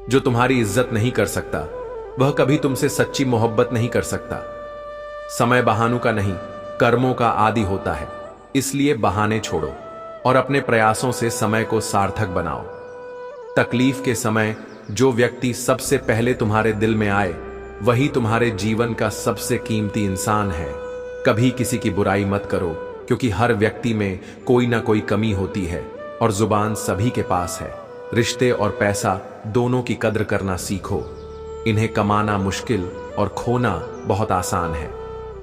जो तुम्हारी इज्जत नहीं कर सकता वह कभी तुमसे सच्ची मोहब्बत नहीं कर सकता। समय बहानों का नहीं, कर्मों का आदि होता है। इसलिए बहाने छोड़ो और अपने प्रयासों से समय को सार्थक बनाओ। तकलीफ के समय जो व्यक्ति सबसे पहले तुम्हारे दिल में आए वही तुम्हारे जीवन का सबसे कीमती इंसान है। कभी किसी की बुराई मत करो, क्योंकि हर व्यक्ति में कोई ना कोई कमी होती है और जुबान सभी के पास है। रिश्ते और पैसा दोनों की कद्र करना सीखो। इन्हें कमाना मुश्किल और खोना बहुत आसान है।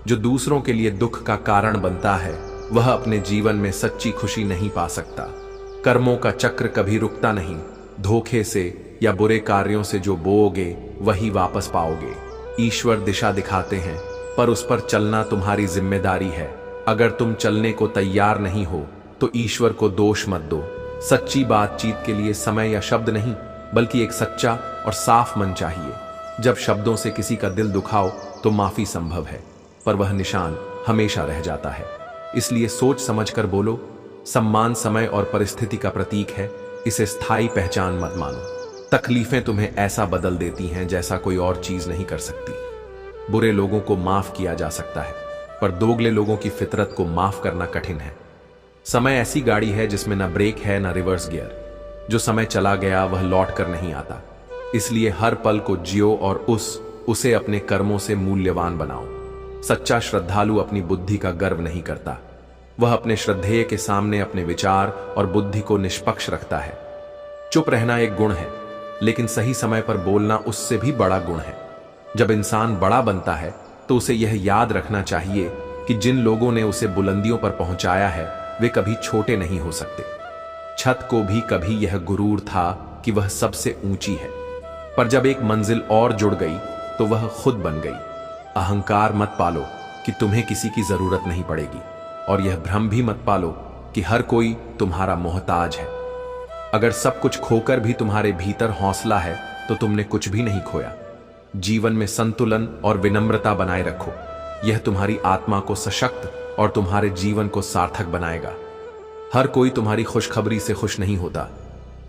जो दूसरों के लिए दुख का कारण बनता है वह अपने जीवन में सच्ची खुशी नहीं पा सकता। कर्मों का चक्र कभी रुकता नहीं। धोखे से या बुरे कार्यों से जो बोओगे वही वापस पाओगे। ईश्वर दिशा दिखाते हैं, पर उस पर चलना तुम्हारी जिम्मेदारी है। अगर तुम चलने को तैयार नहीं हो तो ईश्वर को दोष मत दो। सच्ची बातचीत के लिए समय या शब्द नहीं, बल्कि एक सच्चा और साफ मन चाहिए। जब शब्दों से किसी का दिल दुखाओ तो माफी संभव है, पर वह निशान हमेशा रह जाता है। इसलिए सोच समझकर बोलो। सम्मान समय और परिस्थिति का प्रतीक है, इसे स्थायी पहचान मत मानो। तकलीफें तुम्हें ऐसा बदल देती हैं जैसा कोई और चीज नहीं कर सकती। बुरे लोगों को माफ किया जा सकता है, पर दोगले लोगों की फितरत को माफ करना कठिन है। समय ऐसी गाड़ी है जिसमें ना ब्रेक है ना रिवर्स गियर। जो समय चला गया वह लौट कर नहीं आता। इसलिए हर पल को जियो और उसे अपने कर्मों से मूल्यवान बनाओ। सच्चा श्रद्धालु अपनी बुद्धि का गर्व नहीं करता। वह अपने श्रद्धेय के सामने अपने विचार और बुद्धि को निष्पक्ष रखता है। चुप रहना एक गुण है, लेकिन सही समय पर बोलना उससे भी बड़ा गुण है। जब इंसान बड़ा बनता है तो उसे यह याद रखना चाहिए कि जिन लोगों ने उसे बुलंदियों पर पहुंचाया है वे कभी छोटे नहीं हो सकते। छत को भी कभी यह गुरूर था कि वह सबसे ऊंची है, पर जब एक मंजिल और जुड़ गई तो वह खुद बन गई। अहंकार मत पालो कि तुम्हें किसी की जरूरत नहीं पड़ेगी, और यह भ्रम भी मत पालो कि हर कोई तुम्हारा मोहताज है। अगर सब कुछ खोकर भी तुम्हारे भीतर हौसला है तो तुमने कुछ भी नहीं खोया। जीवन में संतुलन और विनम्रता बनाए रखो। यह तुम्हारी आत्मा को सशक्त और तुम्हारे जीवन को सार्थक बनाएगा। हर कोई तुम्हारी खुशखबरी से खुश नहीं होता।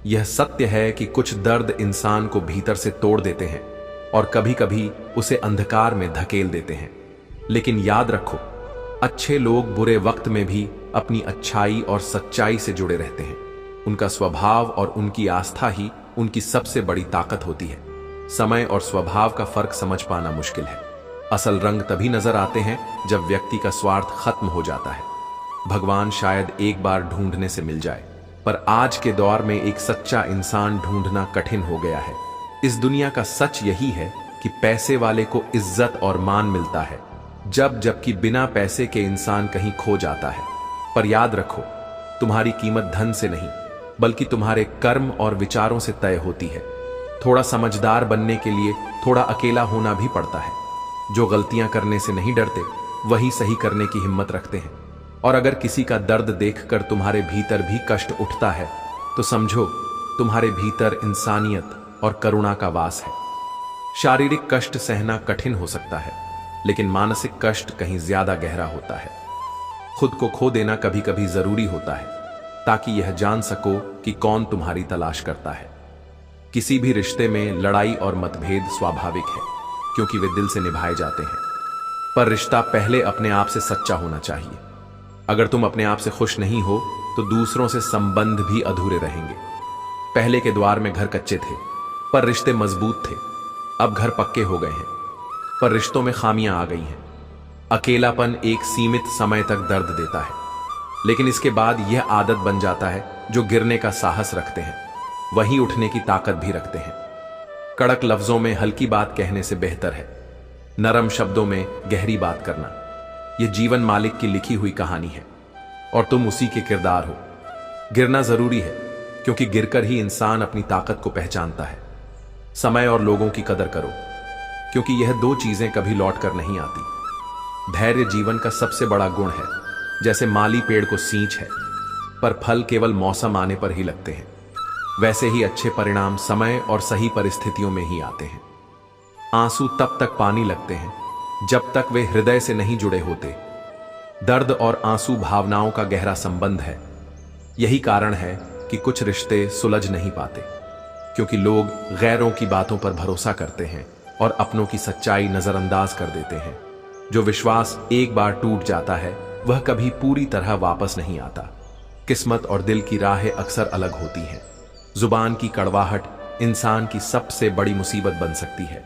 यह सत्य है कि कुछ दर्द इंसान को भीतर से तोड़ देते हैं और कभी कभी उसे अंधकार में धकेल देते हैं। लेकिन याद रखो, अच्छे लोग बुरे वक्त में भी अपनी अच्छाई और सच्चाई से जुड़े रहते हैं। उनका स्वभाव और उनकी आस्था ही उनकी सबसे बड़ी ताकत होती है। समय और स्वभाव का फर्क समझ पाना मुश्किल है। असल रंग तभी नजर आते हैं जब व्यक्ति का स्वार्थ खत्म हो जाता है। भगवान शायद एक बार ढूंढने से मिल जाए, पर आज के दौर में एक सच्चा इंसान ढूंढना कठिन हो गया है। इस दुनिया का सच यही है कि पैसे वाले को इज्जत और मान मिलता है, जबकि बिना पैसे के इंसान कहीं खो जाता है। पर याद रखो, तुम्हारी कीमत धन से नहीं, बल्कि तुम्हारे कर्म और विचारों से तय होती है। थोड़ा समझदार बनने के लिए थोड़ा अकेला होना भी पड़ता है। जो गलतियां करने से नहीं डरते वही सही करने की हिम्मत रखते हैं। और अगर किसी का दर्द देखकर तुम्हारे भीतर भी कष्ट उठता है तो समझो तुम्हारे भीतर इंसानियत और करुणा का वास है। शारीरिक कष्ट सहना कठिन हो सकता है, लेकिन मानसिक कष्ट कहीं ज्यादा गहरा होता है। खुद को खो देना कभी कभी जरूरी होता है, ताकि यह जान सको कि कौन तुम्हारी तलाश करता है। किसी भी रिश्ते में लड़ाई और मतभेद स्वाभाविक है, क्योंकि वे दिल से निभाए जाते हैं। पर रिश्ता पहले अपने आप से सच्चा होना चाहिए। अगर तुम अपने आप से खुश नहीं हो तो दूसरों से संबंध भी अधूरे रहेंगे। पहले के द्वार में घर कच्चे थे, पर रिश्ते मजबूत थे। अब घर पक्के हो गए हैं, पर रिश्तों में खामियां आ गई हैं। अकेलापन एक सीमित समय तक दर्द देता है, लेकिन इसके बाद यह आदत बन जाता है। जो गिरने का साहस रखते हैं वही उठने की ताकत भी रखते हैं। कड़क लफ्जों में हल्की बात कहने से बेहतर है नरम शब्दों में गहरी बात करना। यह जीवन मालिक की लिखी हुई कहानी है और तुम उसी के किरदार हो। गिरना जरूरी है, क्योंकि गिरकर ही इंसान अपनी ताकत को पहचानता है। समय और लोगों की कदर करो, क्योंकि यह दो चीजें कभी लौट कर नहीं आती। धैर्य जीवन का सबसे बड़ा गुण है। जैसे माली पेड़ को सींच है, पर फल केवल मौसम आने पर ही लगते हैं, वैसे ही अच्छे परिणाम समय और सही परिस्थितियों में ही आते हैं। आंसू तब तक पानी लगते हैं जब तक वे हृदय से नहीं जुड़े होते। दर्द और आंसू भावनाओं का गहरा संबंध है। यही कारण है कि कुछ रिश्ते सुलझ नहीं पाते, क्योंकि लोग गैरों की बातों पर भरोसा करते हैं और अपनों की सच्चाई नजरअंदाज कर देते हैं। जो विश्वास एक बार टूट जाता है वह कभी पूरी तरह वापस नहीं आता। किस्मत और दिल की राहें अक्सर अलग होती हैं। जुबान की कड़वाहट इंसान की सबसे बड़ी मुसीबत बन सकती है,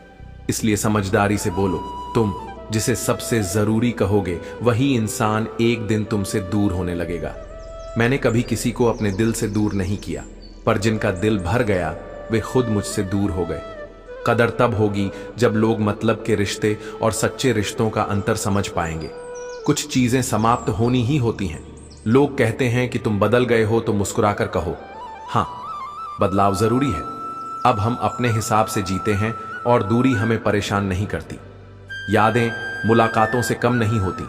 इसलिए समझदारी से बोलो। तुम जिसे सबसे जरूरी कहोगे वही इंसान एक दिन तुमसे दूर होने लगेगा। मैंने कभी किसी को अपने दिल से दूर नहीं किया, पर जिनका दिल भर गया वे खुद मुझसे दूर हो गए। कदर तब होगी जब लोग मतलब के रिश्ते और सच्चे रिश्तों का अंतर समझ पाएंगे। कुछ चीजें समाप्त होनी ही होती हैं। लोग कहते हैं कि तुम बदल गए हो तो मुस्कुराकर कहो, हाँ, बदलाव जरूरी है। अब हम अपने हिसाब से जीते हैं और दूरी हमें परेशान नहीं करती। यादें मुलाकातों से कम नहीं होती।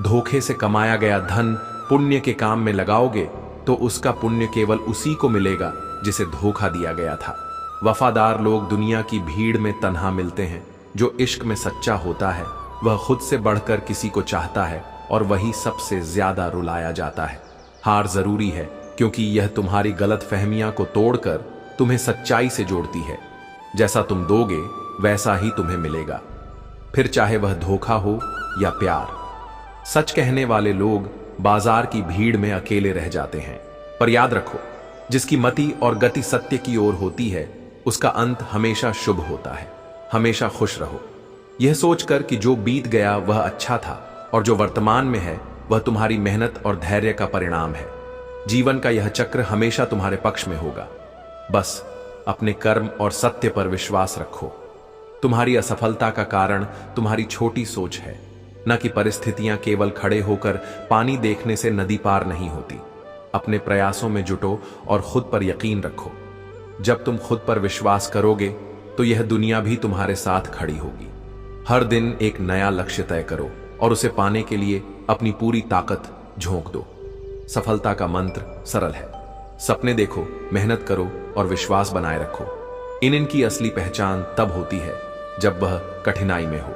धोखे से कमाया गया धन पुण्य के काम में लगाओगे तो उसका पुण्य केवल उसी को मिलेगा जिसे धोखा दिया गया था। वफादार लोग दुनिया की भीड़ में तन्हा मिलते हैं। जो इश्क में सच्चा होता है वह खुद से बढ़कर किसी को चाहता है और वही सबसे ज्यादा रुलाया जाता है। हार जरूरी है क्योंकि यह तुम्हारी गलत फहमियां को तोड़कर तुम्हें सच्चाई से जोड़ती है। जैसा तुम दोगे वैसा ही तुम्हें मिलेगा, फिर चाहे वह धोखा हो या प्यार। सच कहने वाले लोग बाजार की भीड़ में अकेले रह जाते हैं, पर याद रखो, जिसकी मति और गति सत्य की ओर होती है उसका अंत हमेशा शुभ होता है। हमेशा खुश रहो, यह सोचकर कि जो बीत गया वह अच्छा था और जो वर्तमान में है वह तुम्हारी मेहनत और धैर्य का परिणाम है। जीवन का यह चक्र हमेशा तुम्हारे पक्ष में होगा। बस अपने कर्म और सत्य पर विश्वास रखो। तुम्हारी असफलता का कारण तुम्हारी छोटी सोच है, न कि परिस्थितियां केवल खड़े होकर पानी देखने से नदी पार नहीं होती। अपने प्रयासों में जुटो और खुद पर यकीन रखो। जब तुम खुद पर विश्वास करोगे तो यह दुनिया भी तुम्हारे साथ खड़ी होगी। हर दिन एक नया लक्ष्य तय करो और उसे पाने के लिए अपनी पूरी ताकत झोंक दो। सफलता का मंत्र सरल है, सपने देखो, मेहनत करो और विश्वास बनाए रखो। इनकी असली पहचान तब होती है जब वह कठिनाई में हो।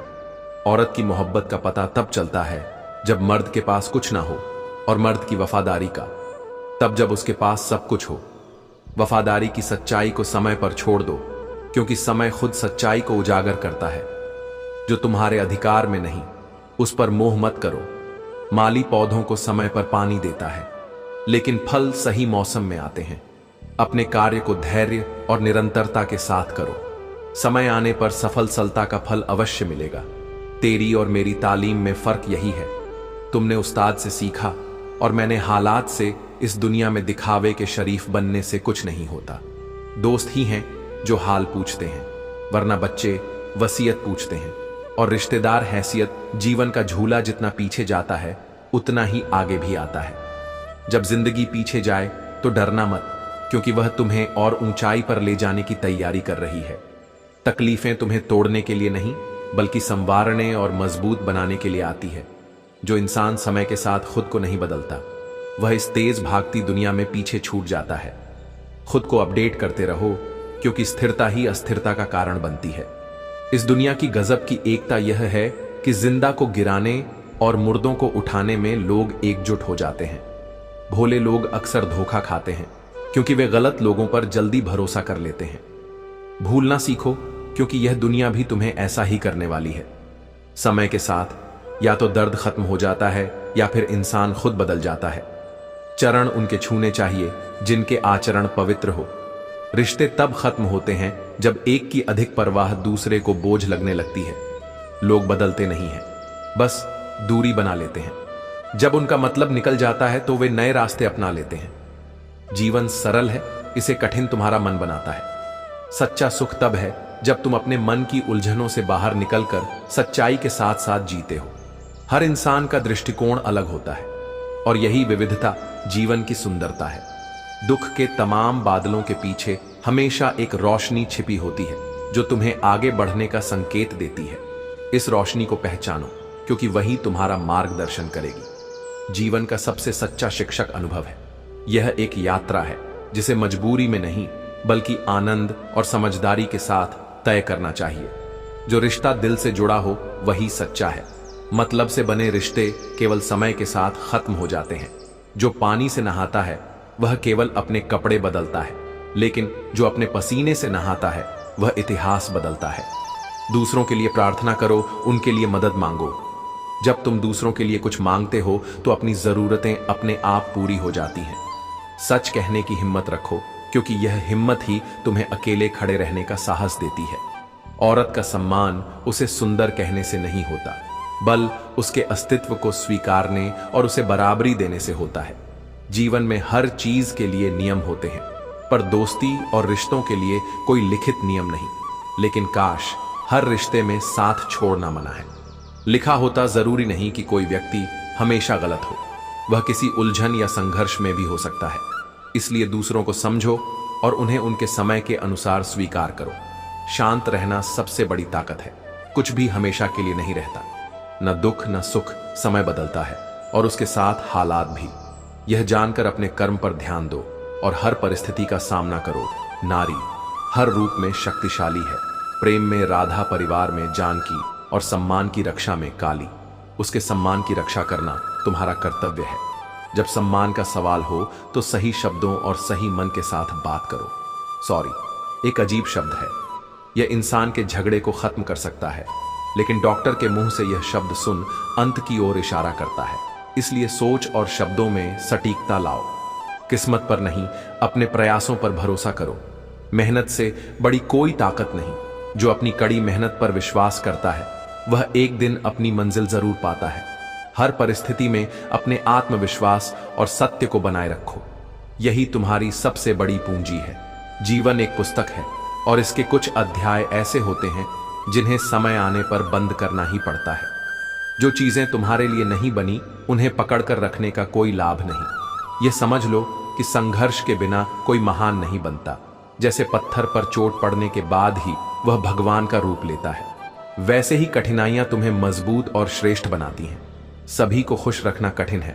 औरत की मोहब्बत का पता तब चलता है जब मर्द के पास कुछ ना हो, और मर्द की वफादारी का तब जब उसके पास सब कुछ हो। वफादारी की सच्चाई को समय पर छोड़ दो, क्योंकि समय खुद सच्चाई को उजागर करता है। जो तुम्हारे अधिकार में नहीं उस पर मोह मत करो। माली पौधों को समय पर पानी देता है, लेकिन फल सही मौसम में आते हैं। अपने कार्य को धैर्य और निरंतरता के साथ करो। समय आने पर सफलता का फल अवश्य मिलेगा। तेरी और मेरी तालीम में फर्क यही है, तुमने उस्ताद से सीखा और मैंने हालात से। इस दुनिया में दिखावे के शरीफ बनने से कुछ नहीं होता। दोस्त ही हैं जो हाल पूछते हैं, वरना बच्चे वसीयत पूछते हैं, और रिश्तेदार हैसियत। जीवन का झूला जितना पीछे जाता है उतना ही आगे भी आता है। जब जिंदगी पीछे जाए तो डरना मत, क्योंकि वह तुम्हें और ऊंचाई पर ले जाने की तैयारी कर रही है। तकलीफें तुम्हें तोड़ने के लिए नहीं बल्कि संवारने और मजबूत बनाने के लिए आती है। जो इंसान समय के साथ खुद को नहीं बदलता वह इस तेज भागती दुनिया में पीछे छूट जाता है। खुद को अपडेट करते रहो, क्योंकि स्थिरता ही अस्थिरता का कारण बनती है। इस दुनिया की गजब की एकता यह है कि जिंदा को गिराने और मुर्दों को उठाने में लोग एकजुट हो जाते हैं। भोले लोग अक्सर धोखा खाते हैं क्योंकि वे गलत लोगों पर जल्दी भरोसा कर लेते हैं। भूलना सीखो, क्योंकि यह दुनिया भी तुम्हें ऐसा ही करने वाली है। समय के साथ या तो दर्द खत्म हो जाता है या फिर इंसान खुद बदल जाता है। चरण उनके छूने चाहिए जिनके आचरण पवित्र हो। रिश्ते तब खत्म होते हैं जब एक की अधिक परवाह दूसरे को बोझ लगने लगती है। लोग बदलते नहीं हैं, बस दूरी बना लेते हैं। जब उनका मतलब निकल जाता है तो वे नए रास्ते अपना लेते हैं। जीवन सरल है, इसे कठिन तुम्हारा मन बनाता है। सच्चा सुख तब है जब तुम अपने मन की उलझनों से बाहर निकलकर सच्चाई के साथ साथ जीते हो। हर इंसान का दृष्टिकोण अलग होता है और यही विविधता जीवन की सुंदरता है। दुख के तमाम बादलों के पीछे हमेशा एक रोशनी छिपी होती है जो तुम्हें आगे बढ़ने का संकेत देती है। इस रोशनी को पहचानो, क्योंकि वही तुम्हारा मार्गदर्शन करेगी। जीवन का सबसे सच्चा शिक्षक अनुभव है। यह एक यात्रा है जिसे मजबूरी में नहीं बल्कि आनंद और समझदारी के साथ तय करना चाहिए। जो रिश्ता दिल से जुड़ा हो वही सच्चा है। मतलब से बने रिश्ते केवल समय के साथ खत्म हो जाते हैं। जो पानी से नहाता है वह केवल अपने कपड़े बदलता है, लेकिन जो अपने पसीने से नहाता है वह इतिहास बदलता है। दूसरों के लिए प्रार्थना करो, उनके लिए मदद मांगो। जब तुम दूसरों के लिए कुछ मांगते हो तो अपनी जरूरतें अपने आप पूरी हो जाती हैं। सच कहने की हिम्मत रखो, क्योंकि यह हिम्मत ही तुम्हें अकेले खड़े रहने का साहस देती है। औरत का सम्मान उसे सुंदर कहने से नहीं होता, बल उसके अस्तित्व को स्वीकारने और उसे बराबरी देने से होता है। जीवन में हर चीज के लिए नियम होते हैं, पर दोस्ती और रिश्तों के लिए कोई लिखित नियम नहीं। लेकिन काश हर रिश्ते में साथ छोड़ना मना है। लिखा होता जरूरी नहीं कि कोई व्यक्ति हमेशा गलत हो, वह किसी उलझन या संघर्ष में भी हो सकता है। इसलिए दूसरों को समझो और उन्हें उनके समय के अनुसार स्वीकार करो। शांत रहना सबसे बड़ी ताकत है। कुछ भी हमेशा के लिए नहीं रहता, न दुख न सुख, समय बदलता है और उसके साथ हालात भी। यह जानकर अपने कर्म पर ध्यान दो और हर परिस्थिति का सामना करो। नारी हर रूप में शक्तिशाली है। प्रेम में राधा, परिवार में जानकी और सम्मान की रक्षा में काली। उसके सम्मान की रक्षा करना तुम्हारा कर्तव्य है। जब सम्मान का सवाल हो तो सही शब्दों और सही मन के साथ बात करो। सॉरी एक अजीब शब्द है, यह इंसान के झगड़े को खत्म कर सकता है, लेकिन डॉक्टर के मुंह से यह शब्द सुन अंत की ओर इशारा करता है। इसलिए सोच और शब्दों में सटीकता लाओ। किस्मत पर नहीं, अपने प्रयासों पर भरोसा करो। मेहनत से बड़ी कोई ताकत नहीं। जो अपनी कड़ी मेहनत पर विश्वास करता है वह एक दिन अपनी मंजिल जरूर पाता है। हर परिस्थिति में अपने आत्मविश्वास और सत्य को बनाए रखो। यही तुम्हारी सबसे बड़ी पूंजी है। जीवन एक पुस्तक है और इसके कुछ अध्याय ऐसे होते हैं जिन्हें समय आने पर बंद करना ही पड़ता है। जो चीजें तुम्हारे लिए नहीं बनी उन्हें पकड़कर रखने का कोई लाभ नहीं। यह समझ लो कि संघर्ष के बिना कोई महान नहीं बनता। जैसे पत्थर पर चोट पड़ने के बाद ही वह भगवान का रूप लेता है, वैसे ही कठिनाइयां तुम्हें मजबूत और श्रेष्ठ बनाती हैं। सभी को खुश रखना कठिन है,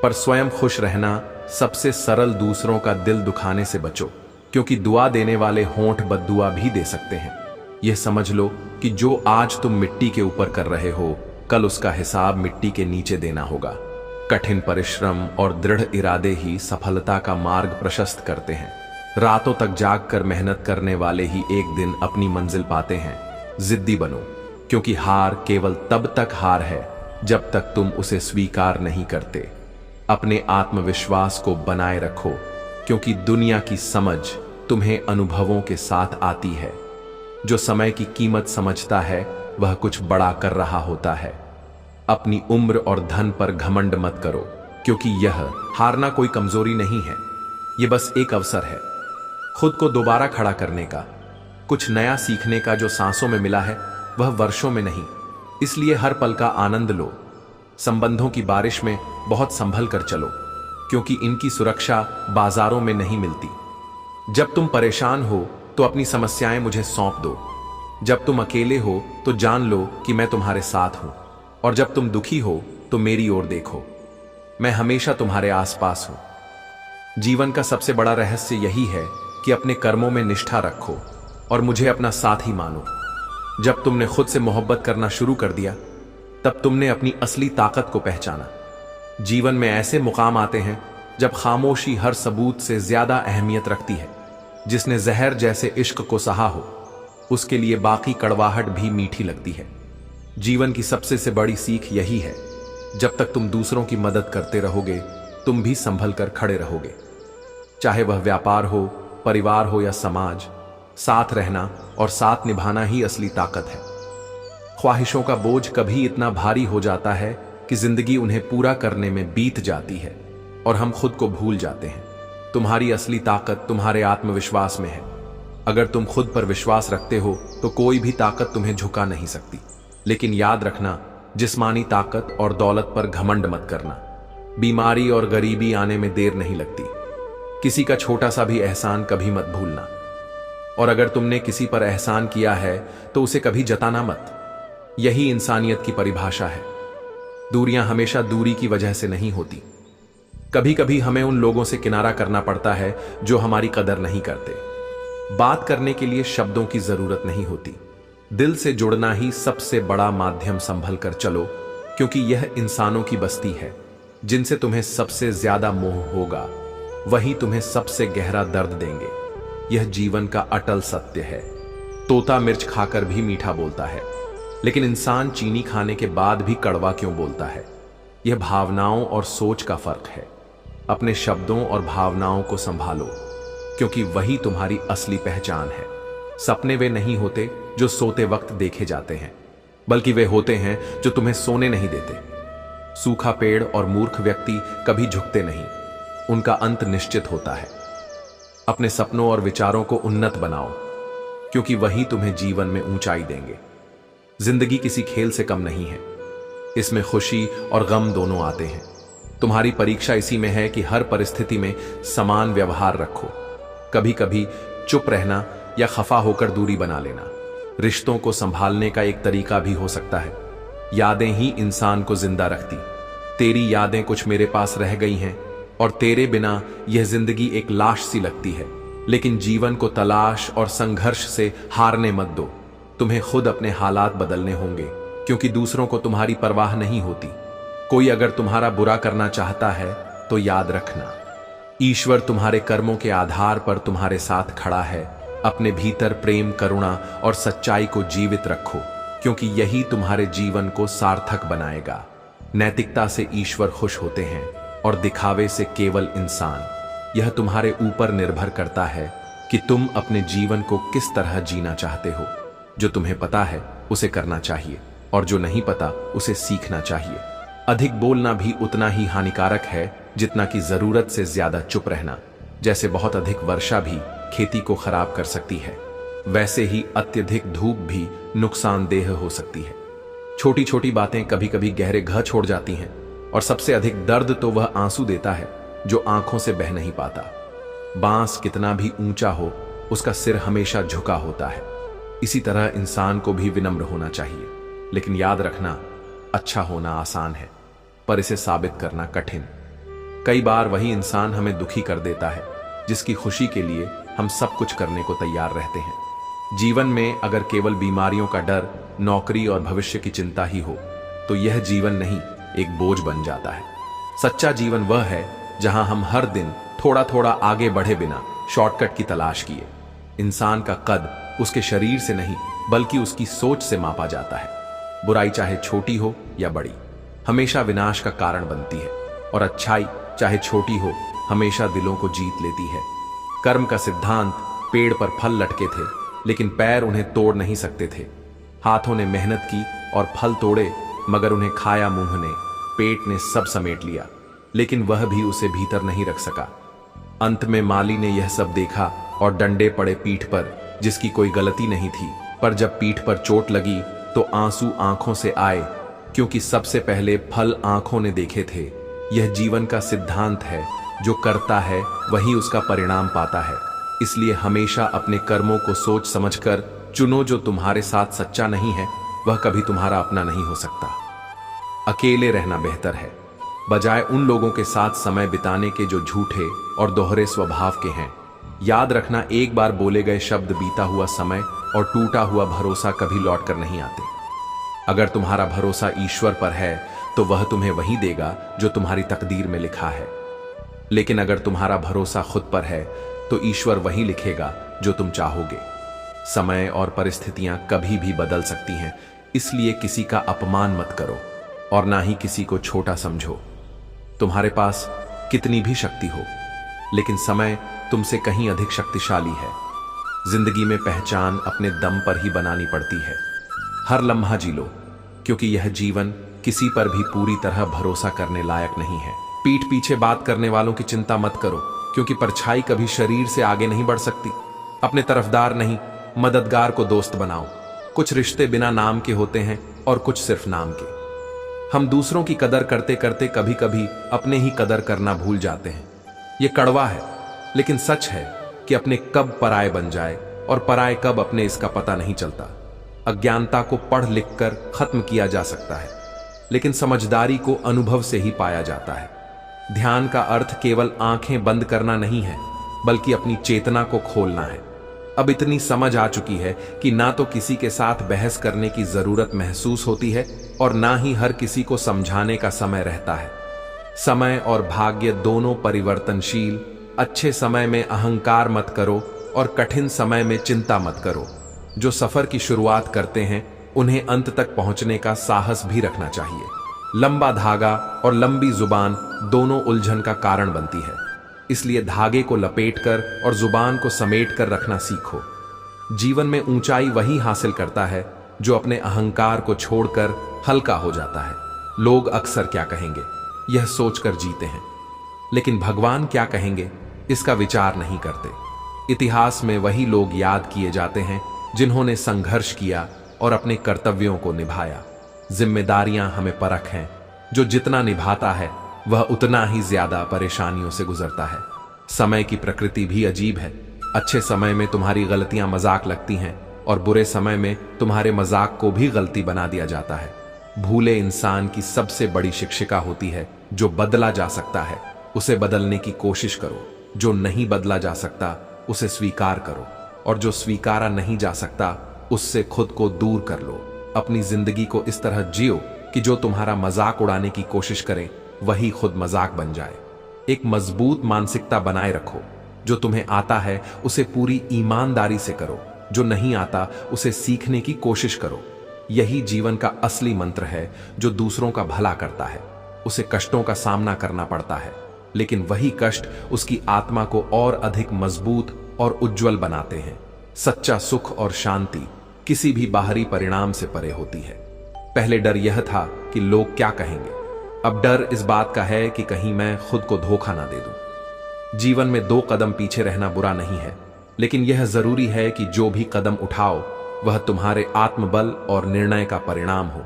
पर स्वयं खुश रहना सबसे सरल। दूसरों का दिल दुखाने से बचो, क्योंकि दुआ देने वाले होंठ बद्दुआ भी दे सकते हैं। यह समझ लो कि जो आज तुम मिट्टी के ऊपर कर रहे हो, कल उसका हिसाब मिट्टी के नीचे देना होगा। कठिन परिश्रम और दृढ़ इरादे ही सफलता का मार्ग प्रशस्त करते हैं। रातों तक जागकर मेहनत करने वाले ही एक दिन अपनी मंजिल पाते हैं। जिद्दी बनो, क्योंकि हार केवल तब तक हार है जब तक तुम उसे स्वीकार नहीं करते। अपने आत्मविश्वास को बनाए रखो, क्योंकि दुनिया की समझ तुम्हें अनुभवों के साथ आती है। जो समय की कीमत समझता है वह कुछ बड़ा कर रहा होता है। अपनी उम्र और धन पर घमंड मत करो, क्योंकि यह हारना कोई कमजोरी नहीं है, यह बस एक अवसर है खुद को दोबारा खड़ा करने का। कुछ नया सीखने का जो सांसों में मिला है वह वर्षों में नहीं। इसलिए हर पल का आनंद लो। संबंधों की बारिश में बहुत संभल कर चलो, क्योंकि इनकी सुरक्षा बाजारों में नहीं मिलती। जब तुम परेशान हो तो अपनी समस्याएं मुझे सौंप दो। जब तुम अकेले हो तो जान लो कि मैं तुम्हारे साथ हूं, और जब तुम दुखी हो तो मेरी ओर देखो, मैं हमेशा तुम्हारे आसपास हूं। जीवन का सबसे बड़ा रहस्य यही है कि अपने कर्मों में निष्ठा रखो और मुझे अपना साथी मानो। जब तुमने खुद से मोहब्बत करना शुरू कर दिया, तब तुमने अपनी असली ताकत को पहचाना। जीवन में ऐसे मुकाम आते हैं जब खामोशी हर सबूत से ज्यादा अहमियत रखती है। जिसने जहर जैसे इश्क को सहा हो, उसके लिए बाकी कड़वाहट भी मीठी लगती है। जीवन की सबसे से बड़ी सीख यही है, जब तक तुम दूसरों की मदद करते रहोगे, तुम भी संभल कर खड़े रहोगे। चाहे वह व्यापार हो, परिवार हो या समाज, साथ रहना और साथ निभाना ही असली ताकत है। ख्वाहिशों का बोझ कभी इतना भारी हो जाता है कि जिंदगी उन्हें पूरा करने में बीत जाती है और हम खुद को भूल जाते हैं। तुम्हारी असली ताकत तुम्हारे आत्मविश्वास में है। अगर तुम खुद पर विश्वास रखते हो तो कोई भी ताकत तुम्हें झुका नहीं सकती। लेकिन याद रखना, जिस्मानी ताकत और दौलत पर घमंड मत करना। बीमारी और गरीबी आने में देर नहीं लगती। किसी का छोटा सा भी एहसान कभी मत भूलना, और अगर तुमने किसी पर एहसान किया है तो उसे कभी जताना मत। यही इंसानियत की परिभाषा है। दूरियां हमेशा दूरी की वजह से नहीं होती। कभी कभी हमें उन लोगों से किनारा करना पड़ता है जो हमारी कदर नहीं करते। बात करने के लिए शब्दों की जरूरत नहीं होती। दिल से जुड़ना ही सबसे बड़ा माध्यम। संभल कर चलो, क्योंकि यह इंसानों की बस्ती है। जिनसे तुम्हें सबसे ज्यादा मोह होगा वही तुम्हें सबसे गहरा दर्द देंगे। यह जीवन का अटल सत्य है। तोता मिर्च खाकर भी मीठा बोलता है, लेकिन इंसान चीनी खाने के बाद भी कड़वा क्यों बोलता है? यह भावनाओं और सोच का फर्क है। अपने शब्दों और भावनाओं को संभालो, क्योंकि वही तुम्हारी असली पहचान है। सपने वे नहीं होते जो सोते वक्त देखे जाते हैं, बल्कि वे होते हैं जो तुम्हें सोने नहीं देते। सूखा पेड़ और मूर्ख व्यक्ति कभी झुकते नहीं, उनका अंत निश्चित होता है। अपने सपनों और विचारों को उन्नत बनाओ, क्योंकि वही तुम्हें जीवन में ऊंचाई देंगे। जिंदगी किसी खेल से कम नहीं है, इसमें खुशी और गम दोनों आते हैं। तुम्हारी परीक्षा इसी में है कि हर परिस्थिति में समान व्यवहार रखो। कभी कभी चुप रहना या खफा होकर दूरी बना लेना रिश्तों को संभालने का एक तरीका भी हो सकता है। यादें ही इंसान को जिंदा रखती। तेरी यादें कुछ मेरे पास रह गई हैं, और तेरे बिना यह जिंदगी एक लाश सी लगती है। लेकिन जीवन को तलाश और संघर्ष से हारने मत दो। तुम्हें खुद अपने हालात बदलने होंगे, क्योंकि दूसरों को तुम्हारी परवाह नहीं होती। कोई अगर तुम्हारा बुरा करना चाहता है तो याद रखना, ईश्वर तुम्हारे कर्मों के आधार पर तुम्हारे साथ खड़ा है। अपने भीतर प्रेम, करुणा और सच्चाई को जीवित रखो, क्योंकि यही तुम्हारे जीवन को सार्थक बनाएगा। नैतिकता से ईश्वर खुश होते हैं और दिखावे से केवल इंसान। यह तुम्हारे ऊपर निर्भर करता है कि तुम अपने जीवन को किस तरह जीना चाहते हो। जो तुम्हें पता है उसे करना चाहिए, और जो नहीं पता उसे सीखना चाहिए। अधिक बोलना भी उतना ही हानिकारक है जितना कि जरूरत से ज्यादा चुप रहना। जैसे बहुत अधिक वर्षा भी खेती को खराब कर सकती है, वैसे ही अत्यधिक धूप भी नुकसानदेह हो सकती है। छोटी छोटी बातें कभी कभी गहरे घा छोड़ जाती हैं, और सबसे अधिक दर्द तो वह आंसू देता है जो आंखों से बह नहीं पाता। बांस कितना भी ऊंचा हो, उसका सिर हमेशा झुका होता है। इसी तरह इंसान को भी विनम्र होना चाहिए, लेकिन याद रखना, अच्छा होना आसान है, पर इसे साबित करना कठिन। कई बार वही इंसान हमें दुखी कर देता है जिसकी खुशी के लिए हम सब कुछ करने को तैयार रहते हैं। जीवन में अगर केवल बीमारियों का डर, नौकरी और भविष्य की चिंता ही हो, तो यह जीवन नहीं, एक बोझ बन जाता है। सच्चा जीवन वह है जहां हम हर दिन थोड़ा थोड़ा आगे बढ़े बिना शॉर्टकट की तलाश किए। इंसान का कद उसके शरीर से नहीं, बल्कि उसकी सोच से मापा जाता है। बुराई चाहे छोटी हो या बड़ी, हमेशा विनाश का कारण बनती है, और अच्छाई चाहे छोटी हो, हमेशा दिलों को जीत लेती है। कर्म का सिद्धांत, पेड़ पर फल लटके थे, लेकिन पैर उन्हें तोड़ नहीं सकते थे। हाथों ने मेहनत की और फल तोड़े, मगर उन्हें खाया मुंह ने। पेट ने सब समेट लिया, लेकिन वह भी उसे भीतर नहीं रख सका। अंत में माली ने यह सब देखा और डंडे पड़े पीठ पर, जिसकी कोई गलती नहीं थी। पर जब पीठ पर चोट लगी तो आंसू आंखों से आए, क्योंकि सबसे पहले फल आंखों ने देखे थे। यह जीवन का सिद्धांत है, जो करता है वही उसका परिणाम पाता है। इसलिए हमेशा अपने कर्मों को सोच समझकर चुनो। जो तुम्हारे साथ सच्चा नहीं है, वह कभी तुम्हारा अपना नहीं हो सकता। अकेले रहना बेहतर है, बजाय उन लोगों के साथ समय बिताने के जो झूठे और दोहरे स्वभाव के हैं। याद रखना, एक बार बोले गए शब्द, बीता हुआ समय और टूटा हुआ भरोसा कभी लौट कर नहीं आते। अगर तुम्हारा भरोसा ईश्वर पर है तो वह तुम्हें वही देगा जो तुम्हारी तकदीर में लिखा है। लेकिन अगर तुम्हारा भरोसा खुद पर है तो ईश्वर वही लिखेगा जो तुम चाहोगे। समय और परिस्थितियां कभी भी बदल सकती हैं, इसलिए किसी का अपमान मत करो और ना ही किसी को छोटा समझो। तुम्हारे पास कितनी भी शक्ति हो, लेकिन समय तुमसे कहीं अधिक शक्तिशाली है। जिंदगी में पहचान अपने दम पर ही बनानी पड़ती है। हर लम्हा जी लो, क्योंकि यह जीवन किसी पर भी पूरी तरह भरोसा करने लायक नहीं है। पीठ पीछे बात करने वालों की चिंता मत करो, क्योंकि परछाई कभी शरीर से आगे नहीं बढ़ सकती। अपने तरफदार नहीं, मददगार को दोस्त बनाओ। कुछ रिश्ते बिना नाम के होते हैं और कुछ सिर्फ नाम के। हम दूसरों की कदर करते करते कभी कभी अपने ही कदर करना भूल जाते हैं। ये कड़वा है, लेकिन सच है कि अपने कब पराये बन जाए और पराये कब अपने, इसका पता नहीं चलता। अज्ञानता को पढ़ लिख कर खत्म किया जा सकता है, लेकिन समझदारी को अनुभव से ही पाया जाता है। ध्यान का अर्थ केवल आंखें बंद करना नहीं है, बल्कि अपनी चेतना को खोलना है। अब इतनी समझ आ चुकी है कि ना तो किसी के साथ बहस करने की जरूरत महसूस होती है और ना ही हर किसी को समझाने का समय रहता है। समय और भाग्य दोनों परिवर्तनशील। अच्छे समय में अहंकार मत करो, और कठिन समय में चिंता मत करो। जो सफर की शुरुआत करते हैं उन्हें अंत तक पहुंचने का साहस भी रखना चाहिए। लंबा धागा और लंबी जुबान दोनों उलझन का कारण बनती है, इसलिए धागे को लपेटकर और जुबान को समेटकर रखना सीखो। जीवन में ऊंचाई वही हासिल करता है जो अपने अहंकार को छोड़कर हल्का हो जाता है। लोग अक्सर क्या कहेंगे यह सोचकर जीते हैं, लेकिन भगवान क्या कहेंगे इसका विचार नहीं करते। इतिहास में वही लोग याद किए जाते हैं जिन्होंने संघर्ष किया और अपने कर्तव्यों को निभाया। जिम्मेदारियां हमें परख हैं, जो जितना निभाता है वह उतना ही ज्यादा परेशानियों से गुजरता है। समय की प्रकृति भी अजीब है। अच्छे समय में तुम्हारी गलतियां मजाक लगती हैं और बुरे समय में तुम्हारे मजाक को भी गलती बना दिया जाता है। भूले इंसान की सबसे बड़ी शिक्षिका होती है। जो बदला जा सकता है उसे बदलने की कोशिश करो, जो नहीं बदला जा सकता उसे स्वीकार करो, और जो स्वीकारा नहीं जा सकता उससे खुद को दूर कर लो। अपनी जिंदगी को इस तरह जियो कि जो तुम्हारा मजाक उड़ाने की कोशिश करे वही खुद मजाक बन जाए। एक मजबूत मानसिकता बनाए रखो। जो तुम्हें आता है उसे पूरी ईमानदारी से करो, जो नहीं आता उसे सीखने की कोशिश करो। यही जीवन का असली मंत्र है। जो दूसरों का भला करता है उसे कष्टों का सामना करना पड़ता है, लेकिन वही कष्ट उसकी आत्मा को और अधिक मजबूत और उज्जवल बनाते हैं। सच्चा सुख और शांति किसी भी बाहरी परिणाम से परे होती है। पहले डर यह था कि लोग क्या कहेंगे, अब डर इस बात का है कि कहीं मैं खुद को धोखा ना दे दूं। जीवन में 2 कदम पीछे रहना बुरा नहीं है, लेकिन यह जरूरी है कि जो भी कदम उठाओ वह तुम्हारे आत्मबल और निर्णय का परिणाम हो।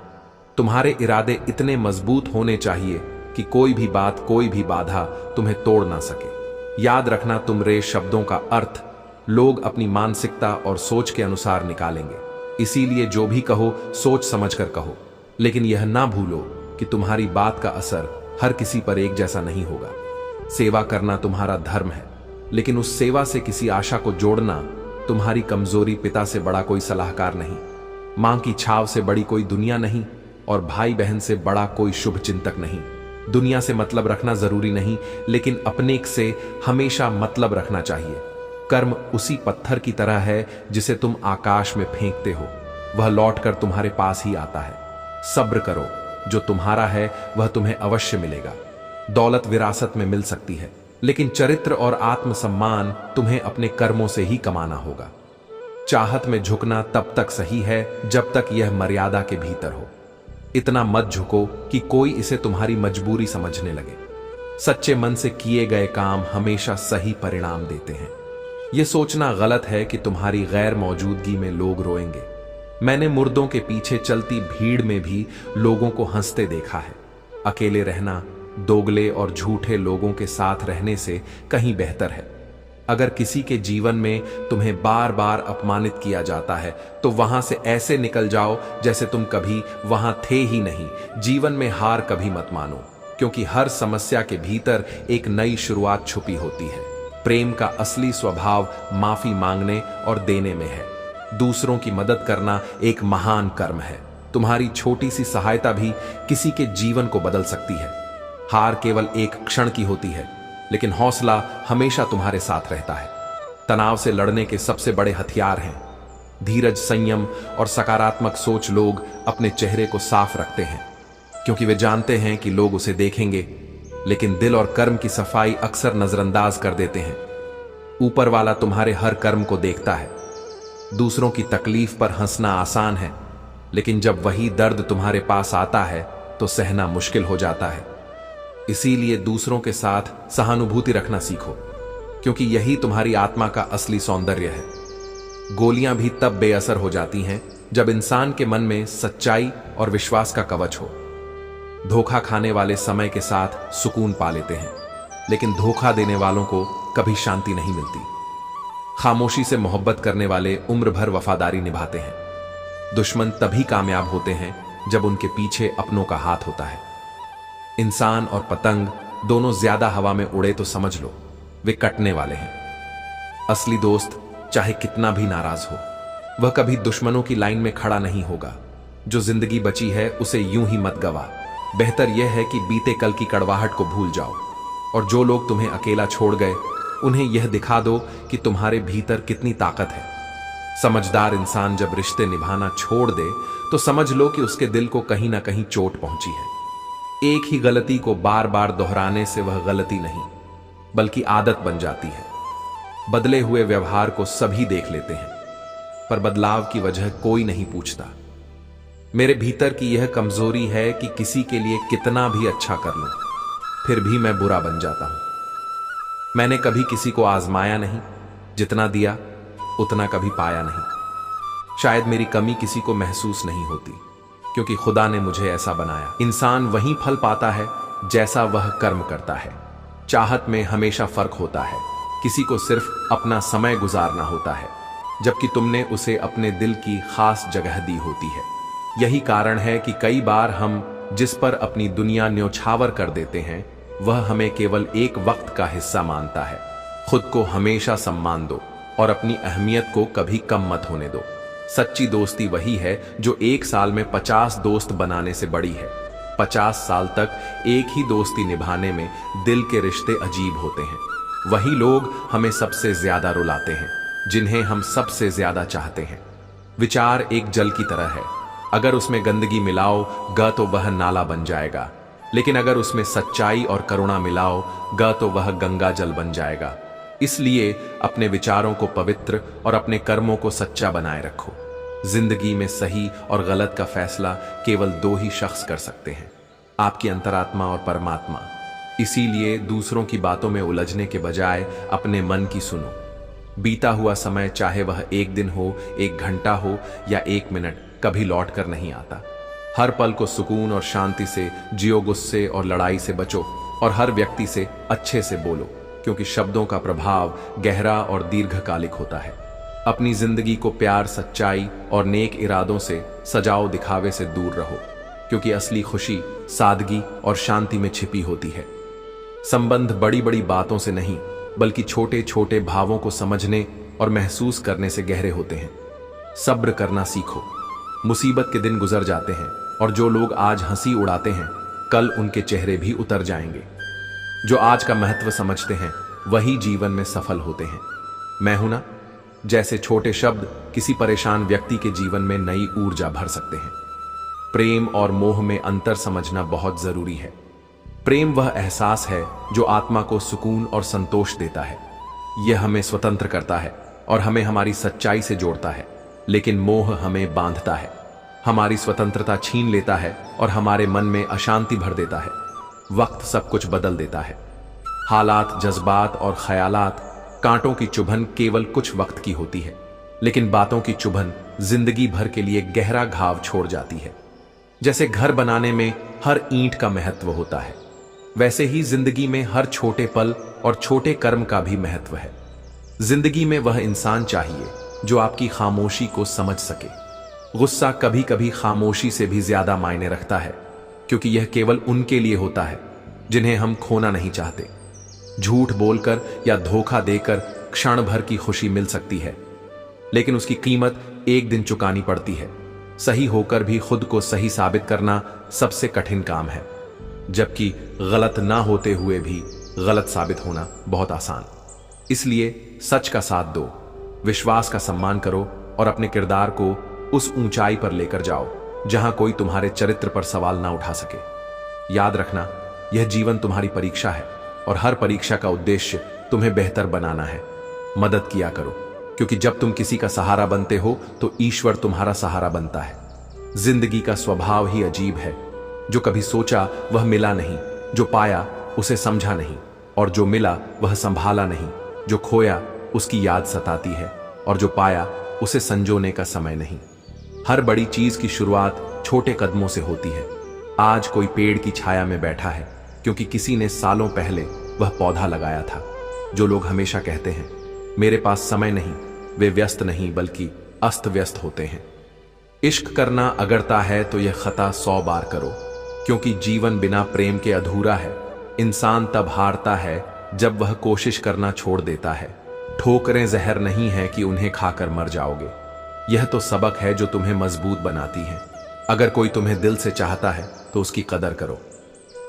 तुम्हारे इरादे इतने मजबूत होने चाहिए कि कोई भी बात, कोई भी बाधा तुम्हें तोड़ ना सके। याद रखना, तुम रे शब्दों का अर्थ लोग अपनी मानसिकता और सोच के अनुसार निकालेंगे। इसीलिए जो भी कहो सोच समझकर कहो, लेकिन यह ना भूलो कि तुम्हारी बात का असर हर किसी पर एक जैसा नहीं होगा। सेवा करना तुम्हारा धर्म है, लेकिन उस सेवा से किसी आशा को जोड़ना तुम्हारी कमजोरी। पिता से बड़ा कोई सलाहकार नहीं, मां की छाव से बड़ी कोई दुनिया नहीं, और भाई बहन से बड़ा कोई शुभ चिंतक नहीं। दुनिया से मतलब रखना जरूरी नहीं, लेकिन अपने से हमेशा मतलब रखना चाहिए। कर्म उसी पत्थर की तरह है जिसे तुम आकाश में फेंकते हो, वह लौटकर तुम्हारे पास ही आता है। सब्र करो, जो तुम्हारा है वह तुम्हें अवश्य मिलेगा। दौलत विरासत में मिल सकती है, लेकिन चरित्र और आत्मसम्मान तुम्हें अपने कर्मों से ही कमाना होगा। चाहत में झुकना तब तक सही है जब तक यह मर्यादा के भीतर हो। इतना मत झुको कि कोई इसे तुम्हारी मजबूरी समझने लगे। सच्चे मन से किए गए काम हमेशा सही परिणाम देते हैं। यह सोचना गलत है कि तुम्हारी गैर मौजूदगी में लोग रोएंगे। मैंने मुर्दों के पीछे चलती भीड़ में भी लोगों को हंसते देखा है। अकेले रहना दोगले और झूठे लोगों के साथ रहने से कहीं बेहतर है। अगर किसी के जीवन में तुम्हें बार बार अपमानित किया जाता है तो वहां से ऐसे निकल जाओ जैसे तुम कभी वहां थे ही नहीं। जीवन में हार कभी मत मानो, क्योंकि हर समस्या के भीतर एक नई शुरुआत छुपी होती है। प्रेम का असली स्वभाव माफी मांगने और देने में है। दूसरों की मदद करना एक महान कर्म है। तुम्हारी छोटी सी सहायता भी किसी के जीवन को बदल सकती है। हार केवल एक क्षण की होती है, लेकिन हौसला हमेशा तुम्हारे साथ रहता है। तनाव से लड़ने के सबसे बड़े हथियार हैं धीरज, संयम और सकारात्मक सोच। लोग अपने चेहरे को साफ रखते हैं क्योंकि वे जानते हैं कि लोग उसे देखेंगे, लेकिन दिल और कर्म की सफाई अक्सर नजरअंदाज कर देते हैं। ऊपर वाला तुम्हारे हर कर्म को देखता है। दूसरों की तकलीफ पर हंसना आसान है, लेकिन जब वही दर्द तुम्हारे पास आता है तो सहना मुश्किल हो जाता है। इसीलिए दूसरों के साथ सहानुभूति रखना सीखो, क्योंकि यही तुम्हारी आत्मा का असली सौंदर्य है। गोलियां भी तब बेअसर हो जाती हैं जब इंसान के मन में सच्चाई और विश्वास का कवच हो। धोखा खाने वाले समय के साथ सुकून पा लेते हैं, लेकिन धोखा देने वालों को कभी शांति नहीं मिलती। खामोशी से मोहब्बत करने वाले उम्र भर वफादारी निभाते हैं। दुश्मन तभी कामयाब होते हैं जब उनके पीछे अपनों का हाथ होता है। इंसान और पतंग दोनों ज्यादा हवा में उड़े तो समझ लो वे कटने वाले हैं। असली दोस्त चाहे कितना भी नाराज हो, वह कभी दुश्मनों की लाइन में खड़ा नहीं होगा। जो जिंदगी बची है उसे यूं ही मत गवा। बेहतर यह है कि बीते कल की कड़वाहट को भूल जाओ, और जो लोग तुम्हें अकेला छोड़ गए उन्हें यह दिखा दो कि तुम्हारे भीतर कितनी ताकत है। समझदार इंसान जब रिश्ते निभाना छोड़ दे तो समझ लो कि उसके दिल को कहीं ना कहीं चोट पहुंची है। एक ही गलती को बार बार दोहराने से वह गलती नहीं बल्कि आदत बन जाती है। बदले हुए व्यवहार को सभी देख लेते हैं, पर बदलाव की वजह कोई नहीं पूछता। मेरे भीतर की यह कमजोरी है कि किसी के लिए कितना भी अच्छा कर लूं, फिर भी मैं बुरा बन जाता हूं। मैंने कभी किसी को आजमाया नहीं, जितना दिया उतना कभी पाया नहीं। शायद मेरी कमी किसी को महसूस नहीं होती, क्योंकि खुदा ने मुझे ऐसा बनाया। इंसान वही फल पाता है जैसा वह कर्म करता है। चाहत में हमेशा फर्क होता है। किसी को सिर्फ अपना समय गुजारना होता है, जबकि तुमने उसे अपने दिल की खास जगह दी होती है। यही कारण है कि कई बार हम जिस पर अपनी दुनिया न्योछावर कर देते हैं, वह हमें केवल एक वक्त का हिस्सा मानता है। खुद को हमेशा सम्मान दो और अपनी अहमियत को कभी कम मत होने दो। सच्ची दोस्ती वही है जो 1 साल में 50 दोस्त बनाने से बड़ी है। 50 साल तक एक ही दोस्ती निभाने में दिल के रिश्ते अजीब होते हैं। वही लोग हमें सबसे ज्यादा रुलाते हैं, जिन्हें हम सबसे ज्यादा चाहते हैं। विचार एक जल की तरह है, अगर उसमें गंदगी मिलाओ तो वह नाला बन जाएगा, लेकिन अगर उसमें सच्चाई और करुणा मिलाओ तो वह गंगा जल बन जाएगा। इसलिए अपने विचारों को पवित्र और अपने कर्मों को सच्चा बनाए रखो। जिंदगी में सही और गलत का फैसला केवल 2 ही शख्स कर सकते हैं, आपकी अंतरात्मा और परमात्मा। इसीलिए दूसरों की बातों में उलझने के बजाय अपने मन की सुनो। बीता हुआ समय, चाहे वह 1 दिन हो, 1 घंटा हो या 1 मिनट, कभी लौट कर नहीं आता। हर पल को सुकून और शांति से जियो, गुस्से और लड़ाई से बचो और हर व्यक्ति से अच्छे से बोलो, क्योंकि शब्दों का प्रभाव गहरा और दीर्घकालिक होता है। अपनी जिंदगी को प्यार, सच्चाई और नेक इरादों से सजाओ, दिखावे से दूर रहो, क्योंकि असली खुशी सादगी और शांति में छिपी होती है। संबंध बड़ी बड़ी बातों से नहीं बल्कि छोटे छोटे भावों को समझने और महसूस करने से गहरे होते हैं। सब्र करना सीखो। मुसीबत के दिन गुजर जाते हैं और जो लोग आज हंसी उड़ाते हैं, कल उनके चेहरे भी उतर जाएंगे। जो आज का महत्व समझते हैं वही जीवन में सफल होते हैं। मैं हूं ना जैसे छोटे शब्द किसी परेशान व्यक्ति के जीवन में नई ऊर्जा भर सकते हैं। प्रेम और मोह में अंतर समझना बहुत जरूरी है। प्रेम वह एहसास है जो आत्मा को सुकून और संतोष देता है। यह हमें स्वतंत्र करता है और हमें हमारी सच्चाई से जोड़ता है, लेकिन मोह हमें बांधता है, हमारी स्वतंत्रता छीन लेता है और हमारे मन में अशांति भर देता है। वक्त सब कुछ बदल देता है। हालात, जज्बात और ख्यालात, कांटों की चुभन केवल कुछ वक्त की होती है, लेकिन बातों की चुभन जिंदगी भर के लिए गहरा घाव छोड़ जाती है। जैसे घर बनाने में हर ईंट का महत्व होता है, वैसे ही जिंदगी में हर छोटे पल और छोटे कर्म का भी महत्व है। जिंदगी में वह इंसान चाहिए जो आपकी खामोशी को समझ सके। गुस्सा कभी कभी खामोशी से भी ज्यादा मायने रखता है, क्योंकि यह केवल उनके लिए होता है जिन्हें हम खोना नहीं चाहते। झूठ बोलकर या धोखा देकर क्षण भर की खुशी मिल सकती है, लेकिन उसकी कीमत एक दिन चुकानी पड़ती है। सही होकर भी खुद को सही साबित करना सबसे कठिन काम है, जबकि गलत ना होते हुए भी गलत साबित होना बहुत आसान। इसलिए सच का साथ दो, विश्वास का सम्मान करो और अपने किरदार को उस ऊंचाई पर लेकर जाओ जहां कोई तुम्हारे चरित्र पर सवाल ना उठा सके। याद रखना, यह जीवन तुम्हारी परीक्षा है और हर परीक्षा का उद्देश्य तुम्हें बेहतर बनाना है। मदद किया करो, क्योंकि जब तुम किसी का सहारा बनते हो तो ईश्वर तुम्हारा सहारा बनता है। जिंदगी का स्वभाव ही अजीब है। जो कभी सोचा वह मिला नहीं, जो पाया उसे समझा नहीं, और जो मिला वह संभाला नहीं। जो खोया उसकी याद सताती है, और जो पाया उसे संजोने का समय नहीं। हर बड़ी चीज की शुरुआत छोटे कदमों से होती है। आज कोई पेड़ की छाया में बैठा है क्योंकि किसी ने सालों पहले वह पौधा लगाया था। जो लोग हमेशा कहते हैं मेरे पास समय नहीं, वे व्यस्त नहीं बल्कि अस्त व्यस्त होते हैं। इश्क करना अगरता है तो यह खता 100 बार करो, क्योंकि जीवन बिना प्रेम के अधूरा है। इंसान तब हारता है जब वह कोशिश करना छोड़ देता है। ठोकरें जहर नहीं है कि उन्हें खाकर मर जाओगे। यह तो सबक है जो तुम्हें मजबूत बनाती है। अगर कोई तुम्हें दिल से चाहता है तो उसकी कदर करो।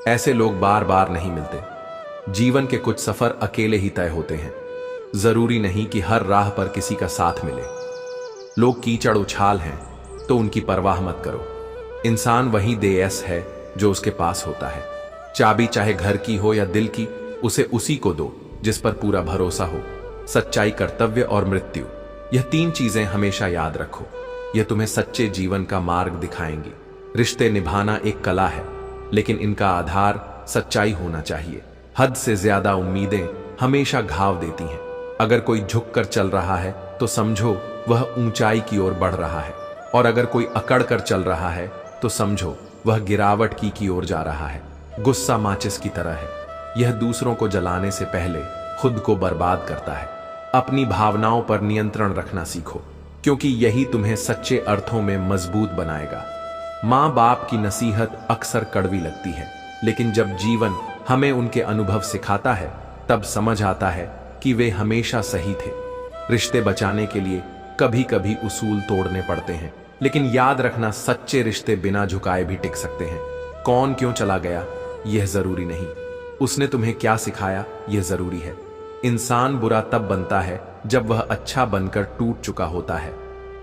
ऐसे लोग बार बार नहीं मिलते। जीवन के कुछ सफर अकेले ही तय होते हैं। जरूरी नहीं कि हर राह पर किसी का साथ मिले। लोग कीचड़ उछाल हैं तो उनकी परवाह मत करो। इंसान वही देयस है जो उसके पास होता है। चाबी चाहे घर की हो या दिल की, उसे उसी को दो जिस पर पूरा भरोसा हो। सच्चाई, कर्तव्य और मृत्यु, यह 3 चीजें हमेशा याद रखो। यह तुम्हें सच्चे जीवन का मार्ग दिखाएंगी। रिश्ते निभाना एक कला है, लेकिन इनका आधार सच्चाई होना चाहिए। हद से ज्यादा उम्मीदें हमेशा घाव देती हैं। अगर कोई झुक कर चल रहा है तो समझो वह ऊंचाई की ओर बढ़ रहा है, और अगर कोई अकड़ कर चल रहा है तो समझो वह गिरावट की ओर जा रहा है। गुस्सा माचिस की तरह है, यह दूसरों को जलाने से पहले खुद को बर्बाद करता है। अपनी भावनाओं पर नियंत्रण रखना सीखो, क्योंकि यही तुम्हें सच्चे अर्थों में मजबूत बनाएगा। माँ बाप की नसीहत अक्सर कड़वी लगती है, लेकिन जब जीवन हमें उनके अनुभव सिखाता है तब समझ आता है कि वे हमेशा सही थे। रिश्ते बचाने के लिए कभी कभी उसूल तोड़ने पड़ते हैं, लेकिन याद रखना, सच्चे रिश्ते बिना झुकाए भी टिक सकते हैं। कौन क्यों चला गया यह जरूरी नहीं, उसने तुम्हें क्या सिखाया यह जरूरी है। इंसान बुरा तब बनता है जब वह अच्छा बनकर टूट चुका होता है।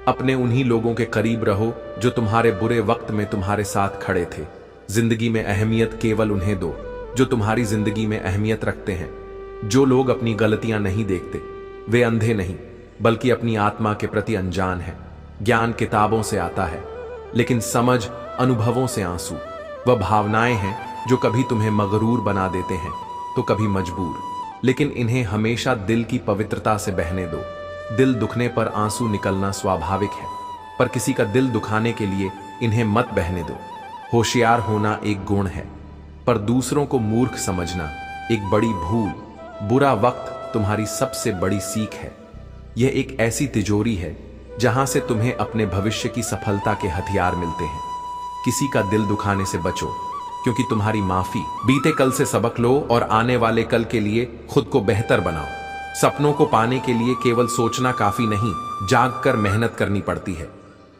अपने उन्हीं लोगों के करीब रहो जो तुम्हारे बुरे वक्त में तुम्हारे साथ खड़े थे। जिंदगी में अहमियत केवल उन्हें दो जो तुम्हारी जिंदगी में अहमियत रखते हैं। जो लोग अपनी गलतियां नहीं देखते, वे अंधे नहीं बल्कि अपनी आत्मा के प्रति अनजान हैं। ज्ञान किताबों से आता है, लेकिन समझ अनुभवों से आंसू। वह भावनाएं हैं जो कभी तुम्हें मगरूर बना देते हैं तो कभी मजबूर, लेकिन इन्हें हमेशा दिल की पवित्रता से बहने दो। दिल दुखने पर आंसू निकलना स्वाभाविक है, पर किसी का दिल दुखाने के लिए इन्हें मत बहने दो। होशियार होना एक गुण है, पर दूसरों को मूर्ख समझना एक बड़ी भूल। बुरा वक्त तुम्हारी सबसे बड़ी सीख है। यह एक ऐसी तिजोरी है जहां से तुम्हें अपने भविष्य की सफलता के हथियार मिलते हैं। किसी का दिल दुखाने से बचो, क्योंकि तुम्हारी माफी। बीते कल से सबक लो और आने वाले कल के लिए खुद को बेहतर बनाओ। सपनों को पाने के लिए केवल सोचना काफी नहीं, जाग कर मेहनत करनी पड़ती है।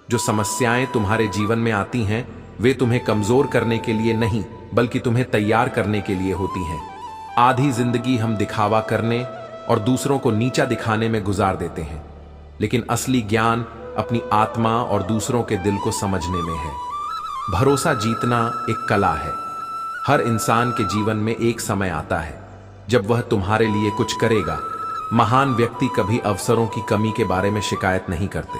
जो समस्याएं तुम्हारे जीवन में आती हैं, वे तुम्हें कमजोर करने के लिए नहीं बल्कि तुम्हें तैयार करने के लिए होती हैं। आधी जिंदगी हम दिखावा करने और दूसरों को नीचा दिखाने में गुजार देते हैं, लेकिन असली ज्ञान अपनी आत्मा और दूसरों के दिल को समझने में है। भरोसा जीतना एक कला है। हर इंसान के जीवन में एक समय आता है जब वह तुम्हारे लिए कुछ करेगा। महान व्यक्ति कभी अवसरों की कमी के बारे में शिकायत नहीं करते।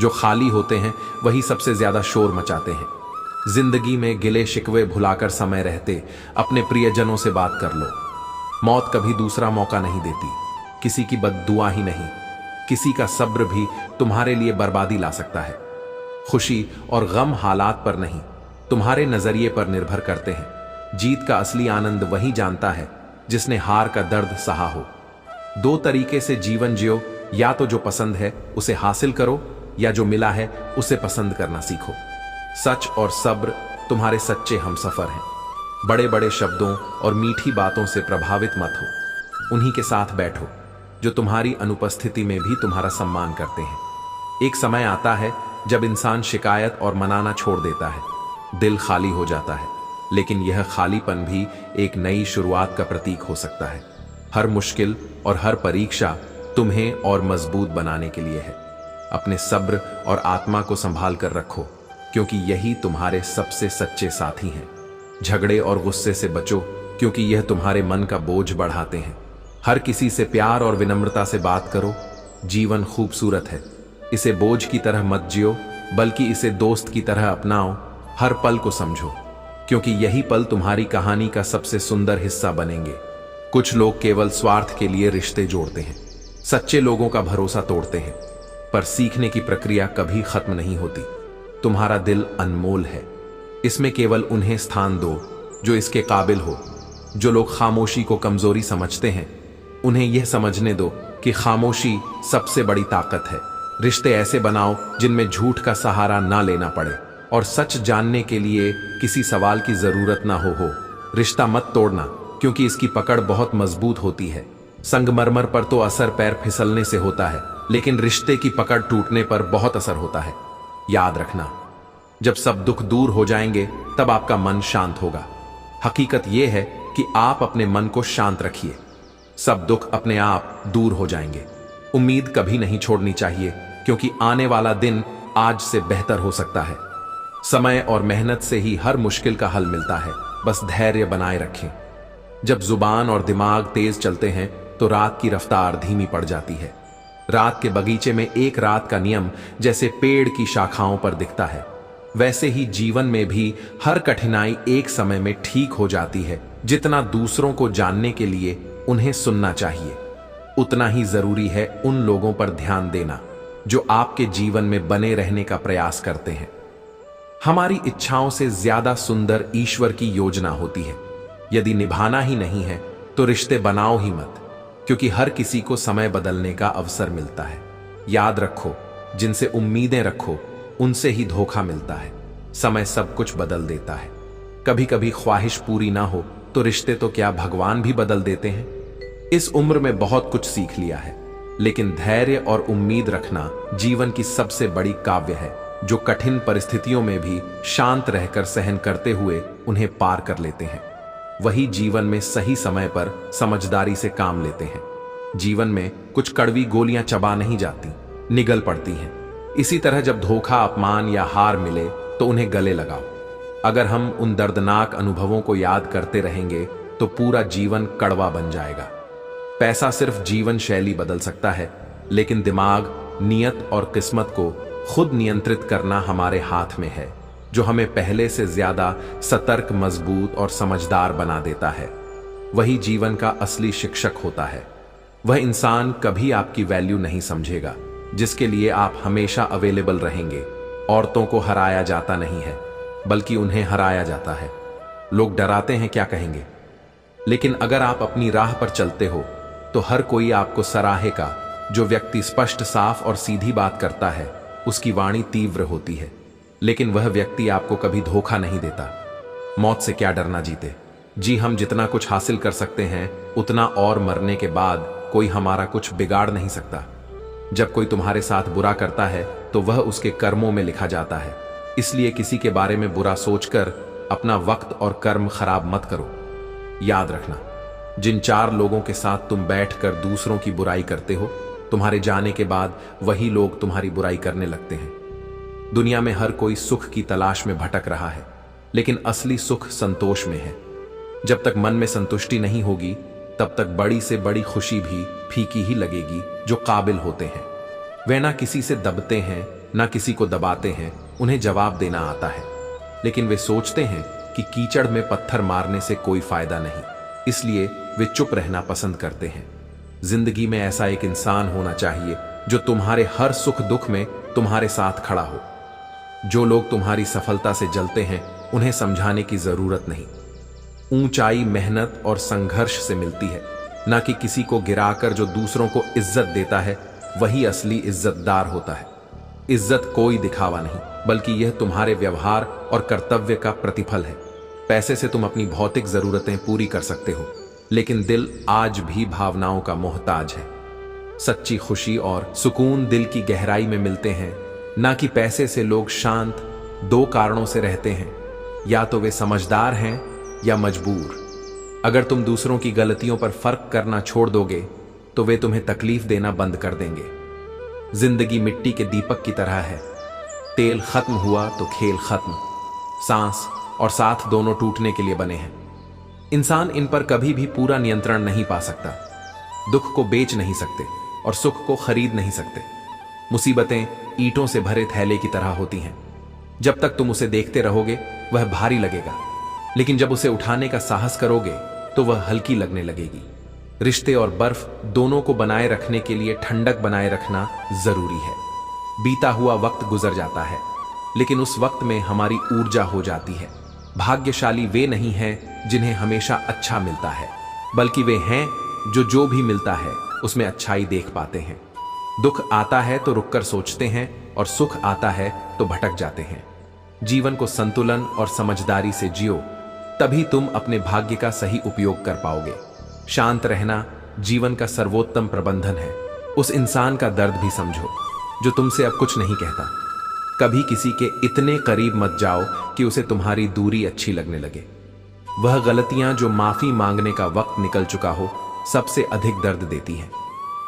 जो खाली होते हैं वही सबसे ज्यादा शोर मचाते हैं। जिंदगी में गिले शिकवे भुलाकर समय रहते अपने प्रियजनों से बात कर लो। मौत कभी दूसरा मौका नहीं देती, किसी की बद्दुआ ही नहीं, किसी का सब्र भी तुम्हारे लिए बर्बादी ला सकता है। खुशी और गम हालात पर नहीं, तुम्हारे नजरिए पर निर्भर करते हैं। जीत का असली आनंद वही जानता है जिसने हार का दर्द सहा हो। 2 तरीके से जीवन जियो, या तो जो पसंद है उसे हासिल करो, या जो मिला है उसे पसंद करना सीखो। सच और सब्र तुम्हारे सच्चे हमसफर हैं। बड़े बड़े शब्दों और मीठी बातों से प्रभावित मत हो। उन्हीं के साथ बैठो जो तुम्हारी अनुपस्थिति में भी तुम्हारा सम्मान करते हैं। एक समय आता है जब इंसान शिकायत और मनाना छोड़ देता है, दिल खाली हो जाता है, लेकिन यह खालीपन भी एक नई शुरुआत का प्रतीक हो सकता है। हर मुश्किल और हर परीक्षा तुम्हें और मजबूत बनाने के लिए है। अपने सब्र और आत्मा को संभाल कर रखो, क्योंकि यही तुम्हारे सबसे सच्चे साथी हैं। झगड़े और गुस्से से बचो, क्योंकि यह तुम्हारे मन का बोझ बढ़ाते हैं। हर किसी से प्यार और विनम्रता से बात करो। जीवन खूबसूरत है, इसे बोझ की तरह मत जियो, बल्कि इसे दोस्त की तरह अपनाओ। हर पल को समझो, क्योंकि यही पल तुम्हारी कहानी का सबसे सुंदर हिस्सा बनेंगे। कुछ लोग केवल स्वार्थ के लिए रिश्ते जोड़ते हैं, सच्चे लोगों का भरोसा तोड़ते हैं, पर सीखने की प्रक्रिया कभी खत्म नहीं होती। तुम्हारा दिल अनमोल है, इसमें केवल उन्हें स्थान दो जो इसके काबिल हो। जो लोग खामोशी को कमजोरी समझते हैं, उन्हें यह समझने दो कि खामोशी सबसे बड़ी ताकत है। रिश्ते ऐसे बनाओ जिनमें झूठ का सहारा ना लेना पड़े और सच जानने के लिए किसी सवाल की जरूरत ना हो। रिश्ता मत तोड़ना, क्योंकि इसकी पकड़ बहुत मजबूत होती है। संगमरमर पर तो असर पैर फिसलने से होता है, लेकिन रिश्ते की पकड़ टूटने पर बहुत असर होता है। याद रखना, जब सब दुख दूर हो जाएंगे तब आपका मन शांत होगा। हकीकत यह है कि आप अपने मन को शांत रखिए। सब दुख अपने आप दूर हो जाएंगे। उम्मीद कभी नहीं छोड़नी चाहिए, क्योंकि आने वाला दिन आज से बेहतर हो सकता है। समय और मेहनत से ही हर मुश्किल का हल मिलता है, बस धैर्य बनाए रखें। जब जुबान और दिमाग तेज चलते हैं तो रात की रफ्तार धीमी पड़ जाती है। रात के बगीचे में एक रात का नियम जैसे पेड़ की शाखाओं पर दिखता है, वैसे ही जीवन में भी हर कठिनाई एक समय में ठीक हो जाती है। जितना दूसरों को जानने के लिए उन्हें सुनना चाहिए, उतना ही जरूरी है उन लोगों पर ध्यान देना जो आपके जीवन में बने रहने का प्रयास करते हैं। हमारी इच्छाओं से ज्यादा सुंदर ईश्वर की योजना होती है। यदि निभाना ही नहीं है तो रिश्ते बनाओ ही मत, क्योंकि हर किसी को समय बदलने का अवसर मिलता है। याद रखो, जिनसे उम्मीदें रखो उनसे ही धोखा मिलता है। समय सब कुछ बदल देता है। कभी कभी ख्वाहिश पूरी ना हो तो रिश्ते तो क्या भगवान भी बदल देते हैं। इस उम्र में बहुत कुछ सीख लिया है, लेकिन धैर्य और उम्मीद रखना जीवन की सबसे बड़ी काव्य है। जो कठिन परिस्थितियों में भी शांत रहकर सहन करते हुए उन्हें पार कर लेते हैं, वही जीवन में सही समय पर समझदारी से काम लेते हैं। जीवन में कुछ कड़वी गोलियां चबा नहीं जाती, निगल पड़ती हैं। इसी तरह जब धोखा, अपमान या हार मिले तो उन्हें गले लगाओ। अगर हम उन दर्दनाक अनुभवों को याद करते रहेंगे तो पूरा जीवन कड़वा बन जाएगा। पैसा सिर्फ जीवन शैली बदल सकता है, लेकिन दिमाग, नियत और किस्मत को खुद नियंत्रित करना हमारे हाथ में है, जो हमें पहले से ज्यादा सतर्क, मजबूत और समझदार बना देता है। वही जीवन का असली शिक्षक होता है। वह इंसान कभी आपकी वैल्यू नहीं समझेगा जिसके लिए आप हमेशा अवेलेबल रहेंगे। औरतों को हराया जाता नहीं है, बल्कि उन्हें हराया जाता है। लोग डराते हैं क्या कहेंगे, लेकिन अगर आप अपनी राह पर चलते हो तो हर कोई आपको सराहेगा। जो व्यक्ति स्पष्ट, साफ और सीधी बात करता है उसकी वाणी तीव्र होती है, लेकिन वह व्यक्ति आपको कभी धोखा नहीं देता। मौत से क्या डरना जीते। जी, हम जितना कुछ हासिल कर सकते हैं उतना और मरने के बाद कोई हमारा कुछ बिगाड़ नहीं सकता। जब कोई तुम्हारे साथ बुरा करता है तो वह उसके कर्मों में लिखा जाता है। इसलिए किसी के बारे में बुरा सोचकर अपना वक्त और कर्म खराब मत करो। याद रखना, जिन 4 लोगों के साथ तुम बैठकर दूसरों की बुराई करते हो, तुम्हारे जाने के बाद वही लोग तुम्हारी बुराई करने लगते हैं। दुनिया में हर कोई सुख की तलाश में भटक रहा है, लेकिन असली सुख संतोष में है। जब तक मन में संतुष्टि नहीं होगी तब तक बड़ी से बड़ी खुशी भी फीकी ही लगेगी। जो काबिल होते हैं वे ना किसी से दबते हैं, ना किसी को दबाते हैं। उन्हें जवाब देना आता है, लेकिन वे सोचते हैं कि कीचड़ में पत्थर मारने से कोई फायदा नहीं, इसलिए वे चुप रहना पसंद करते हैं। जिंदगी में ऐसा एक इंसान होना चाहिए जो तुम्हारे हर सुख दुख में तुम्हारे साथ खड़ा हो। जो लोग तुम्हारी सफलता से जलते हैं उन्हें समझाने की जरूरत नहीं। ऊंचाई मेहनत और संघर्ष से मिलती है, ना कि किसी को गिराकर। जो दूसरों को इज्जत देता है वही असली इज्जतदार होता है। इज्जत कोई दिखावा नहीं, बल्कि यह तुम्हारे व्यवहार और कर्तव्य का प्रतिफल है। पैसे से तुम अपनी भौतिक जरूरतें पूरी कर सकते हो, लेकिन दिल आज भी भावनाओं का मोहताज है। सच्ची खुशी और सुकून दिल की गहराई में मिलते हैं, ना कि पैसे से। लोग शांत 2 कारणों से रहते हैं, या तो वे समझदार हैं या मजबूर। अगर तुम दूसरों की गलतियों पर फर्क करना छोड़ दोगे तो वे तुम्हें तकलीफ देना बंद कर देंगे। जिंदगी मिट्टी के दीपक की तरह है, तेल खत्म हुआ तो खेल खत्म। सांस और साथ दोनों टूटने के लिए बने हैं। इंसान इन पर कभी भी पूरा नियंत्रण नहीं पा सकता। दुख को बेच नहीं सकते और सुख को खरीद नहीं सकते। मुसीबतें ईंटों से भरे थैले की तरह होती हैं। जब तक तुम उसे देखते रहोगे वह भारी लगेगा, लेकिन जब उसे उठाने का साहस करोगे तो वह हल्की लगने लगेगी। रिश्ते और बर्फ दोनों को बनाए रखने के लिए ठंडक बनाए रखना जरूरी है। बीता हुआ वक्त गुजर जाता है, लेकिन उस वक्त में हमारी ऊर्जा हो जाती है। भाग्यशाली वे नहीं हैं जिन्हें हमेशा अच्छा मिलता है, बल्कि वे हैं जो भी मिलता है उसमें अच्छाई देख पाते हैं। दुख आता है तो रुककर सोचते हैं, और सुख आता है तो भटक जाते हैं। जीवन को संतुलन और समझदारी से जियो, तभी तुम अपने भाग्य का सही उपयोग कर पाओगे। शांत रहना जीवन का सर्वोत्तम प्रबंधन है। उस इंसान का दर्द भी समझो जो तुमसे अब कुछ नहीं कहता। कभी किसी के इतने करीब मत जाओ कि उसे तुम्हारी दूरी अच्छी लगने लगे। वह गलतियां जो माफी मांगने का वक्त निकल चुका हो सबसे अधिक दर्द देती हैं।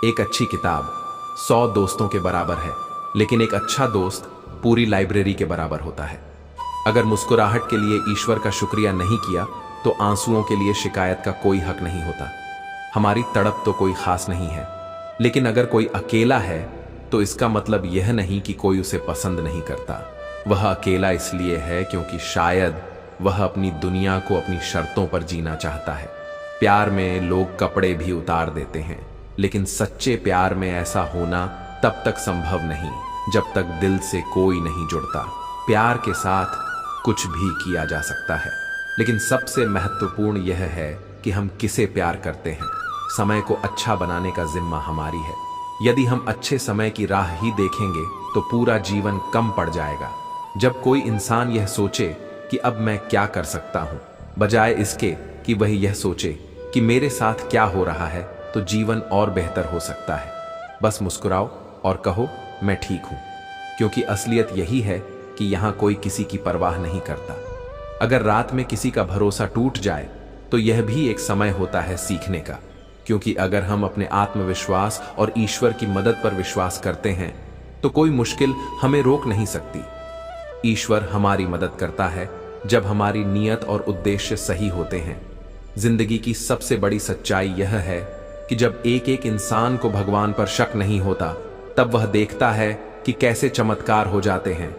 एक अच्छी किताब 100 दोस्तों के बराबर है, लेकिन एक अच्छा दोस्त पूरी लाइब्रेरी के बराबर होता है। अगर मुस्कुराहट के लिए ईश्वर का शुक्रिया नहीं किया तो आंसुओं के लिए शिकायत का कोई हक नहीं होता। हमारी तड़प तो कोई खास नहीं है, लेकिन अगर कोई अकेला है तो इसका मतलब यह नहीं कि कोई उसे पसंद नहीं करता। वह अकेला इसलिए है क्योंकि शायद वह अपनी दुनिया को अपनी शर्तों पर जीना चाहता है। प्यार में लोग कपड़े भी उतार देते हैं, लेकिन सच्चे प्यार में ऐसा होना तब तक संभव नहीं जब तक दिल से कोई नहीं जुड़ता। प्यार के साथ कुछ भी किया जा सकता है, लेकिन सबसे महत्वपूर्ण यह है कि हम किसे प्यार करते हैं। समय को अच्छा बनाने का जिम्मा हमारी है। यदि हम अच्छे समय की राह ही देखेंगे तो पूरा जीवन कम पड़ जाएगा। जब कोई इंसान यह सोचे कि अब मैं क्या कर सकता हूं, बजाय इसके कि वह यह सोचे कि मेरे साथ क्या हो रहा है, तो जीवन और बेहतर हो सकता है। बस मुस्कुराओ और कहो मैं ठीक हूं, क्योंकि असलियत यही है कि यहां कोई किसी की परवाह नहीं करता। अगर रात में किसी का भरोसा टूट जाए तो यह भी एक समय होता है सीखने का, क्योंकि अगर हम अपने आत्मविश्वास और ईश्वर की मदद पर विश्वास करते हैं तो कोई मुश्किल हमें रोक नहीं सकती। ईश्वर हमारी मदद करता है जब हमारी नीयत और उद्देश्य सही होते हैं। जिंदगी की सबसे बड़ी सच्चाई यह है कि जब एक एक इंसान को भगवान पर शक नहीं होता, तब वह देखता है कि कैसे चमत्कार हो जाते हैं।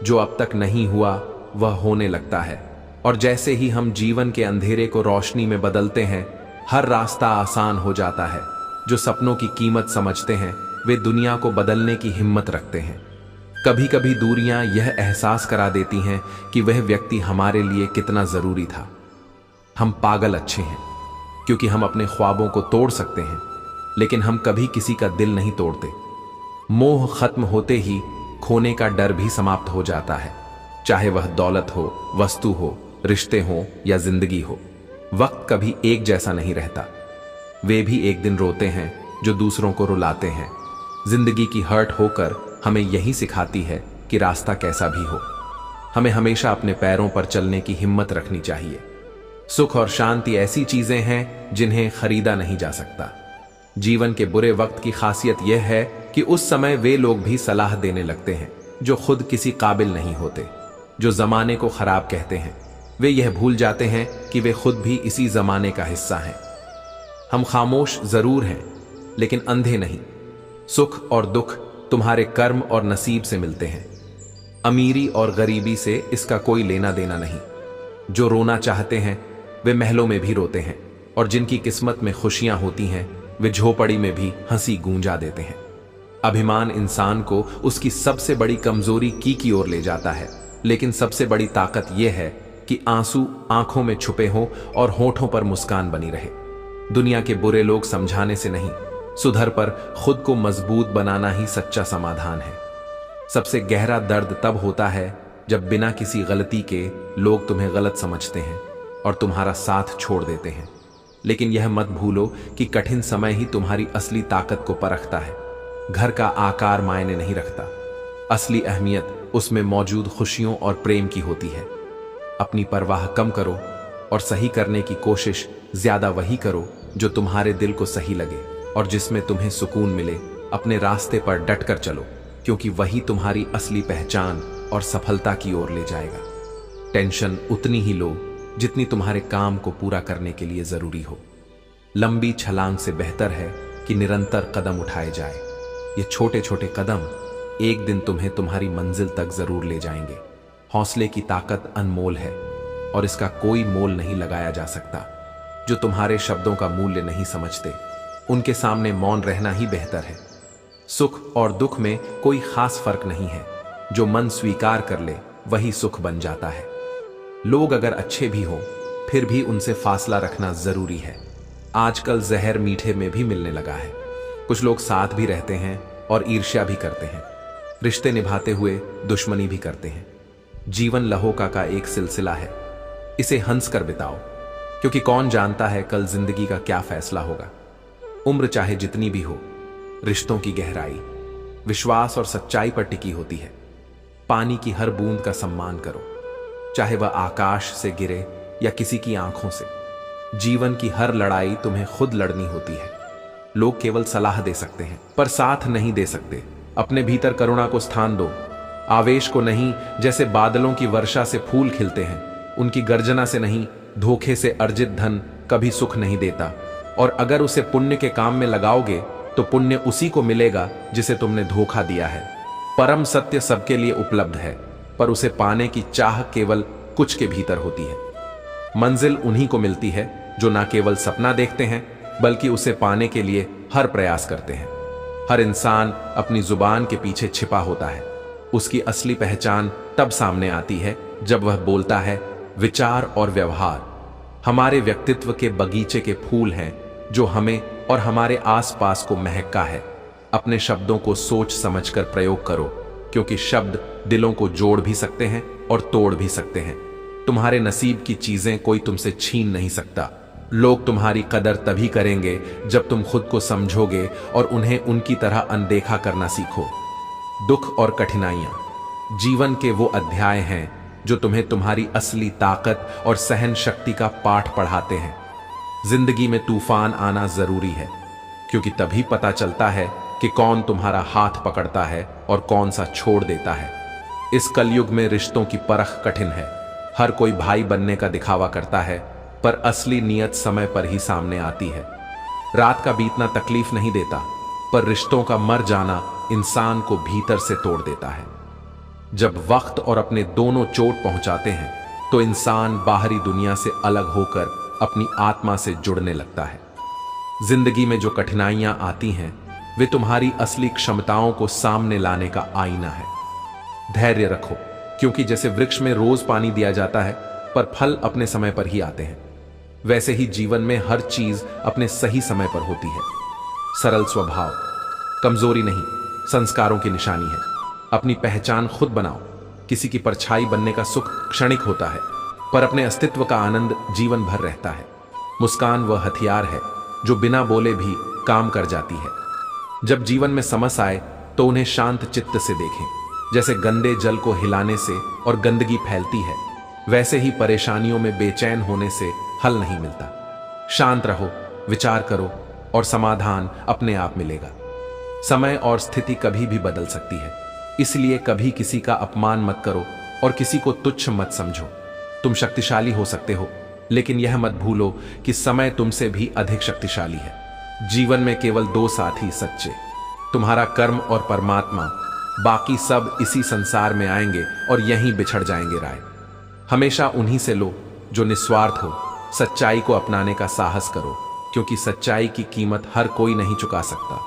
जो अब तक नहीं हुआ वह होने लगता है, और जैसे ही हम जीवन के अंधेरे को रोशनी में बदलते हैं, हर रास्ता आसान हो जाता है। जो सपनों की कीमत समझते हैं वे दुनिया को बदलने की हिम्मत रखते हैं। कभी कभी दूरियां यह एहसास करा देती हैं कि वह व्यक्ति हमारे लिए कितना जरूरी था। हम पागल अच्छे हैं क्योंकि हम अपने ख्वाबों को तोड़ सकते हैं, लेकिन हम कभी किसी का दिल नहीं तोड़ते। मोह खत्म होते ही खोने का डर भी समाप्त हो जाता है, चाहे वह दौलत हो, वस्तु हो, रिश्ते हो या जिंदगी हो। वक्त कभी एक जैसा नहीं रहता। वे भी एक दिन रोते हैं जो दूसरों को रुलाते हैं। जिंदगी की हर्ट होकर हमें यही सिखाती है कि रास्ता कैसा भी हो, हमें हमेशा अपने पैरों पर चलने की हिम्मत रखनी चाहिए। सुख और शांति ऐसी चीजें हैं जिन्हें खरीदा नहीं जा सकता। जीवन के बुरे वक्त की खासियत यह है कि उस समय वे लोग भी सलाह देने लगते हैं जो खुद किसी काबिल नहीं होते। जो जमाने को खराब कहते हैं वे यह भूल जाते हैं कि वे खुद भी इसी जमाने का हिस्सा हैं। हम खामोश जरूर हैं, लेकिन अंधे नहीं। सुख और दुख तुम्हारे कर्म और नसीब से मिलते हैं। अमीरी और गरीबी से इसका कोई लेना देना नहीं। जो रोना चाहते हैं वे महलों में भी रोते हैं, और जिनकी किस्मत में खुशियां होती हैं वे झोपड़ी में भी हंसी गूंजा देते हैं। अभिमान इंसान को उसकी सबसे बड़ी कमजोरी की ओर ले जाता है, लेकिन सबसे बड़ी ताकत यह है कि आंसू आंखों में छुपे हों और होठों पर मुस्कान बनी रहे। दुनिया के बुरे लोग समझाने से नहीं, सुधर पर खुद को मजबूत बनाना ही सच्चा समाधान है। सबसे गहरा दर्द तब होता है जब बिना किसी गलती के लोग तुम्हें गलत समझते हैं और तुम्हारा साथ छोड़ देते हैं। लेकिन यह मत भूलो कि कठिन समय ही तुम्हारी असली ताकत को परखता है। घर का आकार मायने नहीं रखता, असली अहमियत उसमें मौजूद खुशियों और प्रेम की होती है। अपनी परवाह कम करो और सही करने की कोशिश ज्यादा वही करो जो तुम्हारे दिल को सही लगे और जिसमें तुम्हें सुकून मिले। अपने रास्ते पर डटकर चलो, क्योंकि वही तुम्हारी असली पहचान और सफलता की ओर ले जाएगा। टेंशन उतनी ही लो जितनी तुम्हारे काम को पूरा करने के लिए जरूरी हो। लंबी छलांग से बेहतर है कि निरंतर कदम उठाए जाए। ये छोटे छोटे कदम एक दिन तुम्हें तुम्हारी मंजिल तक जरूर ले जाएंगे। हौसले की ताकत अनमोल है और इसका कोई मोल नहीं लगाया जा सकता। जो तुम्हारे शब्दों का मूल्य नहीं समझते उनके सामने मौन रहना ही बेहतर है। सुख और दुख में कोई खास फर्क नहीं है। जो मन स्वीकार कर ले वही सुख बन जाता है। लोग अगर अच्छे भी हों फिर भी उनसे फासला रखना जरूरी है। आजकल जहर मीठे में भी मिलने लगा है। कुछ लोग साथ भी रहते हैं और ईर्ष्या भी करते हैं। रिश्ते निभाते हुए दुश्मनी भी करते हैं। जीवन लहोका का एक सिलसिला है, इसे हंस कर बिताओ, क्योंकि कौन जानता है कल जिंदगी का क्या फैसला होगा। उम्र चाहे जितनी भी हो, रिश्तों की गहराई विश्वास और सच्चाई पर टिकी होती है। पानी की हर बूंद का सम्मान करो, चाहे वह आकाश से गिरे या किसी की आंखों से। जीवन की हर लड़ाई तुम्हें खुद लड़नी होती है। लोग केवल सलाह दे सकते हैं पर साथ नहीं दे सकते। अपने भीतर करुणा को स्थान दो, आवेश को नहीं। जैसे बादलों की वर्षा से फूल खिलते हैं, उनकी गर्जना से नहीं। धोखे से अर्जित धन कभी सुख नहीं देता, और अगर उसे पुण्य के काम में लगाओगे तो पुण्य उसी को मिलेगा जिसे तुमने धोखा दिया है। परम सत्य सबके लिए उपलब्ध है, पर उसे पाने की चाह केवल कुछ के भीतर होती है। मंजिल उन्हीं को मिलती है जो ना केवल सपना देखते हैं बल्कि उसे पाने के लिए हर प्रयास करते हैं। हर इंसान अपनी जुबान के पीछे छिपा होता है। उसकी असली पहचान तब सामने आती है जब वह बोलता है। विचार और व्यवहार हमारे व्यक्तित्व के बगीचे के फूल हैं जो हमें और हमारे आसपास को महका है। अपने शब्दों को सोच समझकर प्रयोग करो, क्योंकि शब्द दिलों को जोड़ भी सकते हैं और तोड़ भी सकते हैं। तुम्हारे नसीब की चीजें कोई तुमसे छीन नहीं सकता। लोग तुम्हारी कदर तभी करेंगे जब तुम खुद को समझोगे और उन्हें उनकी तरह अनदेखा करना सीखो। दुख और कठिनाइयां जीवन के वो अध्याय हैं जो तुम्हें तुम्हारी असली ताकत और सहन शक्ति का पाठ पढ़ाते हैं। जिंदगी में तूफान आना जरूरी है, क्योंकि तभी पता चलता है कि कौन तुम्हारा हाथ पकड़ता है और कौन सा छोड़ देता है। इस कलयुग में रिश्तों की परख कठिन है। हर कोई भाई बनने का दिखावा करता है, पर असली नियत समय पर ही सामने आती है। रात का बीतना तकलीफ नहीं देता, पर रिश्तों का मर जाना इंसान को भीतर से तोड़ देता है। जब वक्त और अपने दोनों चोट पहुंचाते हैं तो इंसान बाहरी दुनिया से अलग होकर अपनी आत्मा से जुड़ने लगता है। जिंदगी में जो कठिनाइयां आती हैं वे तुम्हारी असली क्षमताओं को सामने लाने का आईना है। धैर्य रखो, क्योंकि जैसे वृक्ष में रोज पानी दिया जाता है पर फल अपने समय पर ही आते हैं, वैसे ही जीवन में हर चीज अपने सही समय पर होती है। सरल स्वभाव कमजोरी नहीं, संस्कारों की निशानी है। अपनी पहचान खुद बनाओ। किसी की परछाई बनने का सुख क्षणिक होता है, पर अपने अस्तित्व का आनंद जीवन भर रहता है। मुस्कान वह हथियार है जो बिना बोले भी काम कर जाती है। जब जीवन में समस्या आए तो उन्हें शांत चित्त से देखें। जैसे गंदे जल को हिलाने से और गंदगी फैलती है, वैसे ही परेशानियों में बेचैन होने से हल नहीं मिलता। शांत रहो, विचार करो और समाधान अपने आप मिलेगा। समय और स्थिति कभी भी बदल सकती है, इसलिए कभी किसी का अपमान मत करो और किसी को तुच्छ मत समझो। तुम शक्तिशाली हो सकते हो, लेकिन यह मत भूलो कि समय तुमसे भी अधिक शक्तिशाली है। जीवन में केवल दो साथी सच्चे, तुम्हारा कर्म और परमात्मा। बाकी सब इसी संसार में आएंगे और यहीं बिछड़ जाएंगे राय। हमेशा उन्हीं से लो जो निस्वार्थ हो। सच्चाई को अपनाने का साहस करो, क्योंकि सच्चाई की कीमत हर कोई नहीं चुका सकता।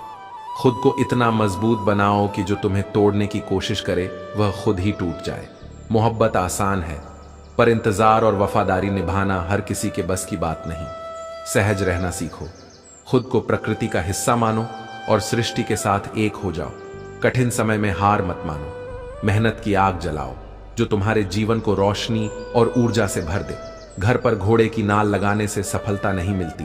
खुद को इतना मजबूत बनाओ कि जो तुम्हें तोड़ने की कोशिश करे वह खुद ही टूट जाए। मोहब्बत आसान है, पर इंतजार और वफादारी निभाना हर किसी के बस की बात नहीं। सहज रहना सीखो, खुद को प्रकृति का हिस्सा मानो और सृष्टि के साथ एक हो जाओ। कठिन समय में हार मत मानो। मेहनत की आग जलाओ जो तुम्हारे जीवन को रोशनी और ऊर्जा से भर दे। घर पर घोड़े की नाल लगाने से सफलता नहीं मिलती।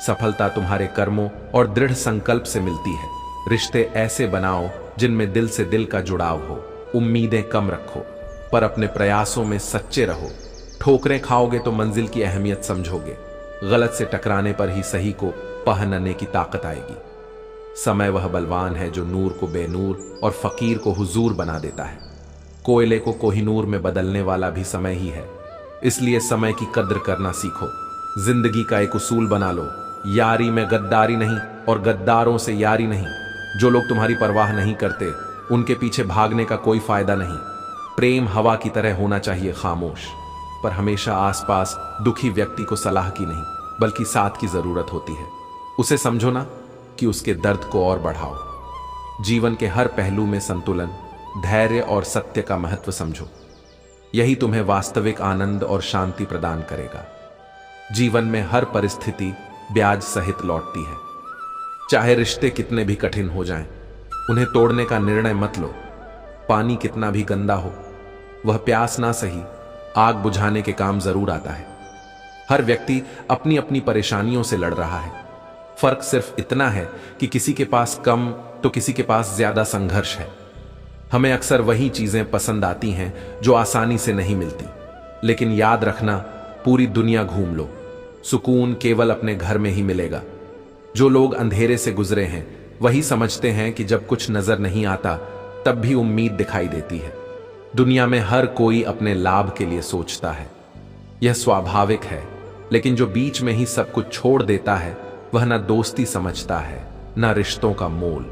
सफलता तुम्हारे कर्मों और दृढ़ संकल्प से मिलती है। रिश्ते ऐसे बनाओ जिनमें दिल से दिल का जुड़ाव हो। उम्मीदें कम रखो, पर अपने प्रयासों में सच्चे रहो। ठोकरें खाओगे तो मंजिल की अहमियत समझोगे। गलत से टकराने पर ही सही को पहनने की ताकत आएगी। समय वह बलवान है जो नूर को बेनूर और फकीर को हुजूर बना देता है। कोयले को कोहिनूर में बदलने वाला भी समय ही है, इसलिए समय की कद्र करना सीखो। जिंदगी का एक उसूल बना लो, यारी में गद्दारी नहीं और गद्दारों से यारी नहीं। जो लोग तुम्हारी परवाह नहीं करते उनके पीछे भागने का कोई फायदा नहीं। प्रेम हवा की तरह होना चाहिए खामोश, पर हमेशा आसपास दुखी व्यक्ति को सलाह की नहीं बल्कि साथ की जरूरत होती है। उसे समझो ना कि उसके दर्द को और बढ़ाओ। जीवन के हर पहलू में संतुलन, धैर्य और सत्य का महत्व समझो। यही तुम्हें वास्तविक आनंद और शांति प्रदान करेगा। जीवन में हर परिस्थिति ब्याज सहित लौटती है। चाहे रिश्ते कितने भी कठिन हो जाएं, उन्हें तोड़ने का निर्णय मत लो। पानी कितना भी गंदा हो, वह प्यास ना सही आग बुझाने के काम जरूर आता है। हर व्यक्ति अपनी अपनी परेशानियों से लड़ रहा है। फर्क सिर्फ इतना है कि किसी के पास कम तो किसी के पास ज्यादा संघर्ष है। हमें अक्सर वही चीजें पसंद आती हैं जो आसानी से नहीं मिलती, लेकिन याद रखना, पूरी दुनिया घूम लो, सुकून केवल अपने घर में ही मिलेगा। जो लोग अंधेरे से गुजरे हैं वही समझते हैं कि जब कुछ नजर नहीं आता तब भी उम्मीद दिखाई देती है। दुनिया में हर कोई अपने लाभ के लिए सोचता है, यह स्वाभाविक है, लेकिन जो बीच में ही सब कुछ छोड़ देता है वह ना दोस्ती समझता है ना रिश्तों का मोल।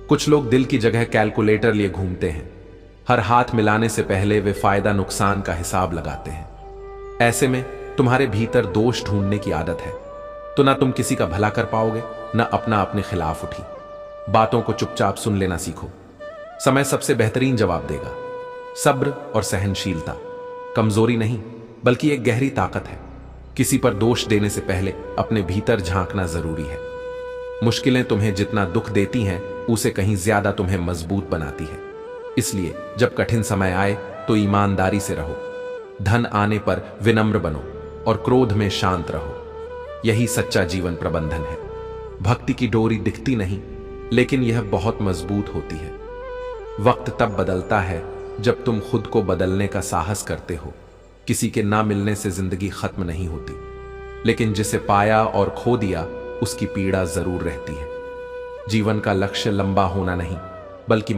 कुछ लोग दिल की जगह कैलकुलेटर लिए घूमते हैं, हर हाथ मिलाने से पहले वे फायदा नुकसान का हिसाब लगाते हैं। ऐसे में तुम्हारे भीतर दोष ढूंढने की आदत है, तो ना तुम किसी का भला कर पाओगे ना अपना अपने खिलाफ उठी। बातों को चुपचाप सुन लेना सीखो, समय सबसे बेहतरीन जवाब देगा। सब्र और सहनशीलता कमजोरी नहीं बल्कि एक गहरी ताकत है। किसी पर दोष देने से पहले अपने भीतर झांकना जरूरी है। मुश्किलें तुम्हें जितना दुख देती हैं उसे कहीं ज्यादा तुम्हें मजबूत बनाती है। इसलिए जब कठिन समय आए तो ईमानदारी से रहो, धन आने पर विनम्र बनो और क्रोध में शांत रहो। यही सच्चा जीवन प्रबंधन है। भक्ति की डोरी दिखती नहीं, लेकिन यह बहुत मजबूत होती है। वक्त तब बदलता है जब तुम खुद को बदलने का साहस करते हो। किसी के ना मिलने से जिंदगी खत्म नहीं होती, लेकिन जिसे पाया और खो दिया उसकी पीड़ा जरूर रहती है। जीवन का लक्ष्य लंबा होना नहीं बल्कि